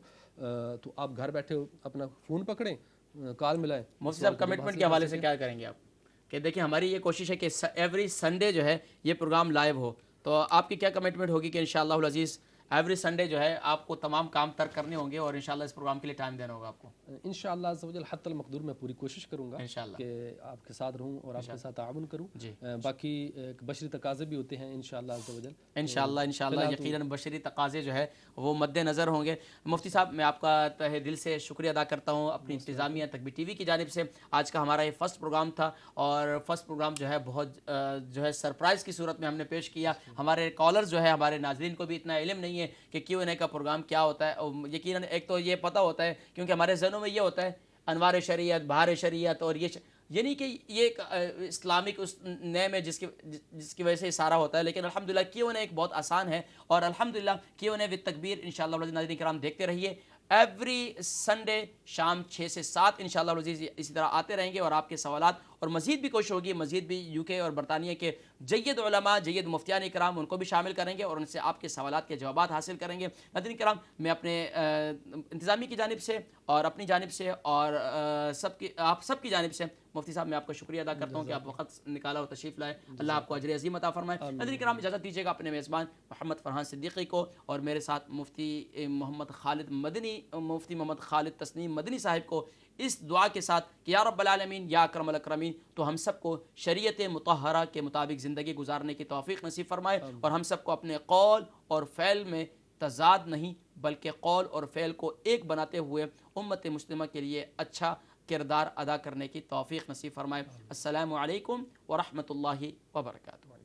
تو آپ گھر بیٹھے اپنا فون پکڑیں, کال ملائیں. مفتی صاحب کمٹمنٹ کے حوالے سے کیا کریں گے آپ کہ دیکھیں ہماری یہ کوشش ہے کہ ایوری سنڈے جو ہے یہ پروگرام لائیو ہو, تو آپ کی کیا کمٹمنٹ ہوگی کہ انشاءاللہ العزیز ایوری سنڈے جو ہے آپ کو تمام کام ترک کرنے ہوں گے اور انشاءاللہ اس پروگرام کے لیے ٹائم دینا ہوگا آپ کو؟ انشاءاللہ عز و جل حتی المقدور میں پوری کوشش کروں گا انشاءاللہ کہ آپ کے ساتھ رہوں اور آپ کے ساتھ تعاون کروں. جی باقی بشری تقاضے بھی ہوتے ہیں انشاءاللہ عز و جل. انشاءاللہ یقیناً بشری تقاضے جو ہے وہ مد نظر ہوں گے. مفتی صاحب میں آپ کا تہہ دل سے شکریہ ادا کرتا ہوں اپنی انتظامیہ تکبیر ٹی وی کی جانب سے. آج کا ہمارا یہ فرسٹ پروگرام تھا اور فرسٹ پروگرام جو ہے بہت جو ہے سرپرائز کی صورت میں ہم نے پیش کیا. ہمارے کالرز جو ہے ہمارے ناظرین کو بھی اتنا علم نہیں ہے کہ Q&A کا پروگرام کیا ہوتا ہے. یقیناً ایک تو یہ پتہ ہوتا ہے کیونکہ ہمارے ذہنوں میں یہ ہوتا ہے انوار شریعت, بہار شریعت, اور یعنی کہ یہ ایک اسلامک اس نیم ہے جس کی وجہ سے یہ سارا ہوتا ہے، لیکن الحمدللہ Q&A ایک بہت آسان ہے، اور الحمدللہ Q&A وتھ تکبیر انشاءاللہ ناظرین کرام دیکھتے رہیے. ایوری سنڈے شام 6 سے 7 انشاءاللہ العزیز اسی طرح آتے رہیں گے، اور آپ کے سوالات، اور مزید بھی کوشش ہوگی مزید بھی UK اور برطانیہ کے جید علماء، جید مفتیان کرام، ان کو بھی شامل کریں گے اور ان سے آپ کے سوالات کے جوابات حاصل کریں گے. ناظرین کرام، میں اپنے انتظامیہ کی جانب سے اور اپنی جانب سے اور آپ سب کی جانب سے مفتی صاحب میں آپ کا شکریہ ادا کرتا ہوں کہ آپ وقت نکالا اور تشریف لائے. اللہ آپ کو اجر عظیم عطا فرمائے. ناظرین کرام، اجازت دیجیے گا اپنے میزبان محمد فرحان صدیقی کو اور میرے ساتھ مفتی محمد خالد تسنیم مدنی صاحب کو اس دعا کے ساتھ کہ یا رب العالمین یا اکرم الاکرمین تو ہم سب کو شریعت مطہرہ کے مطابق زندگی گزارنے کی توفیق نصیب فرمائے، اور ہم سب کو اپنے قول اور فعل میں تضاد نہیں بلکہ قول اور فعل کو ایک بناتے ہوئے امت مسلمہ کے لیے اچھا کردار ادا کرنے کی توفیق نصیب فرمائے. السلام علیکم ورحمۃ اللہ وبرکاتہ.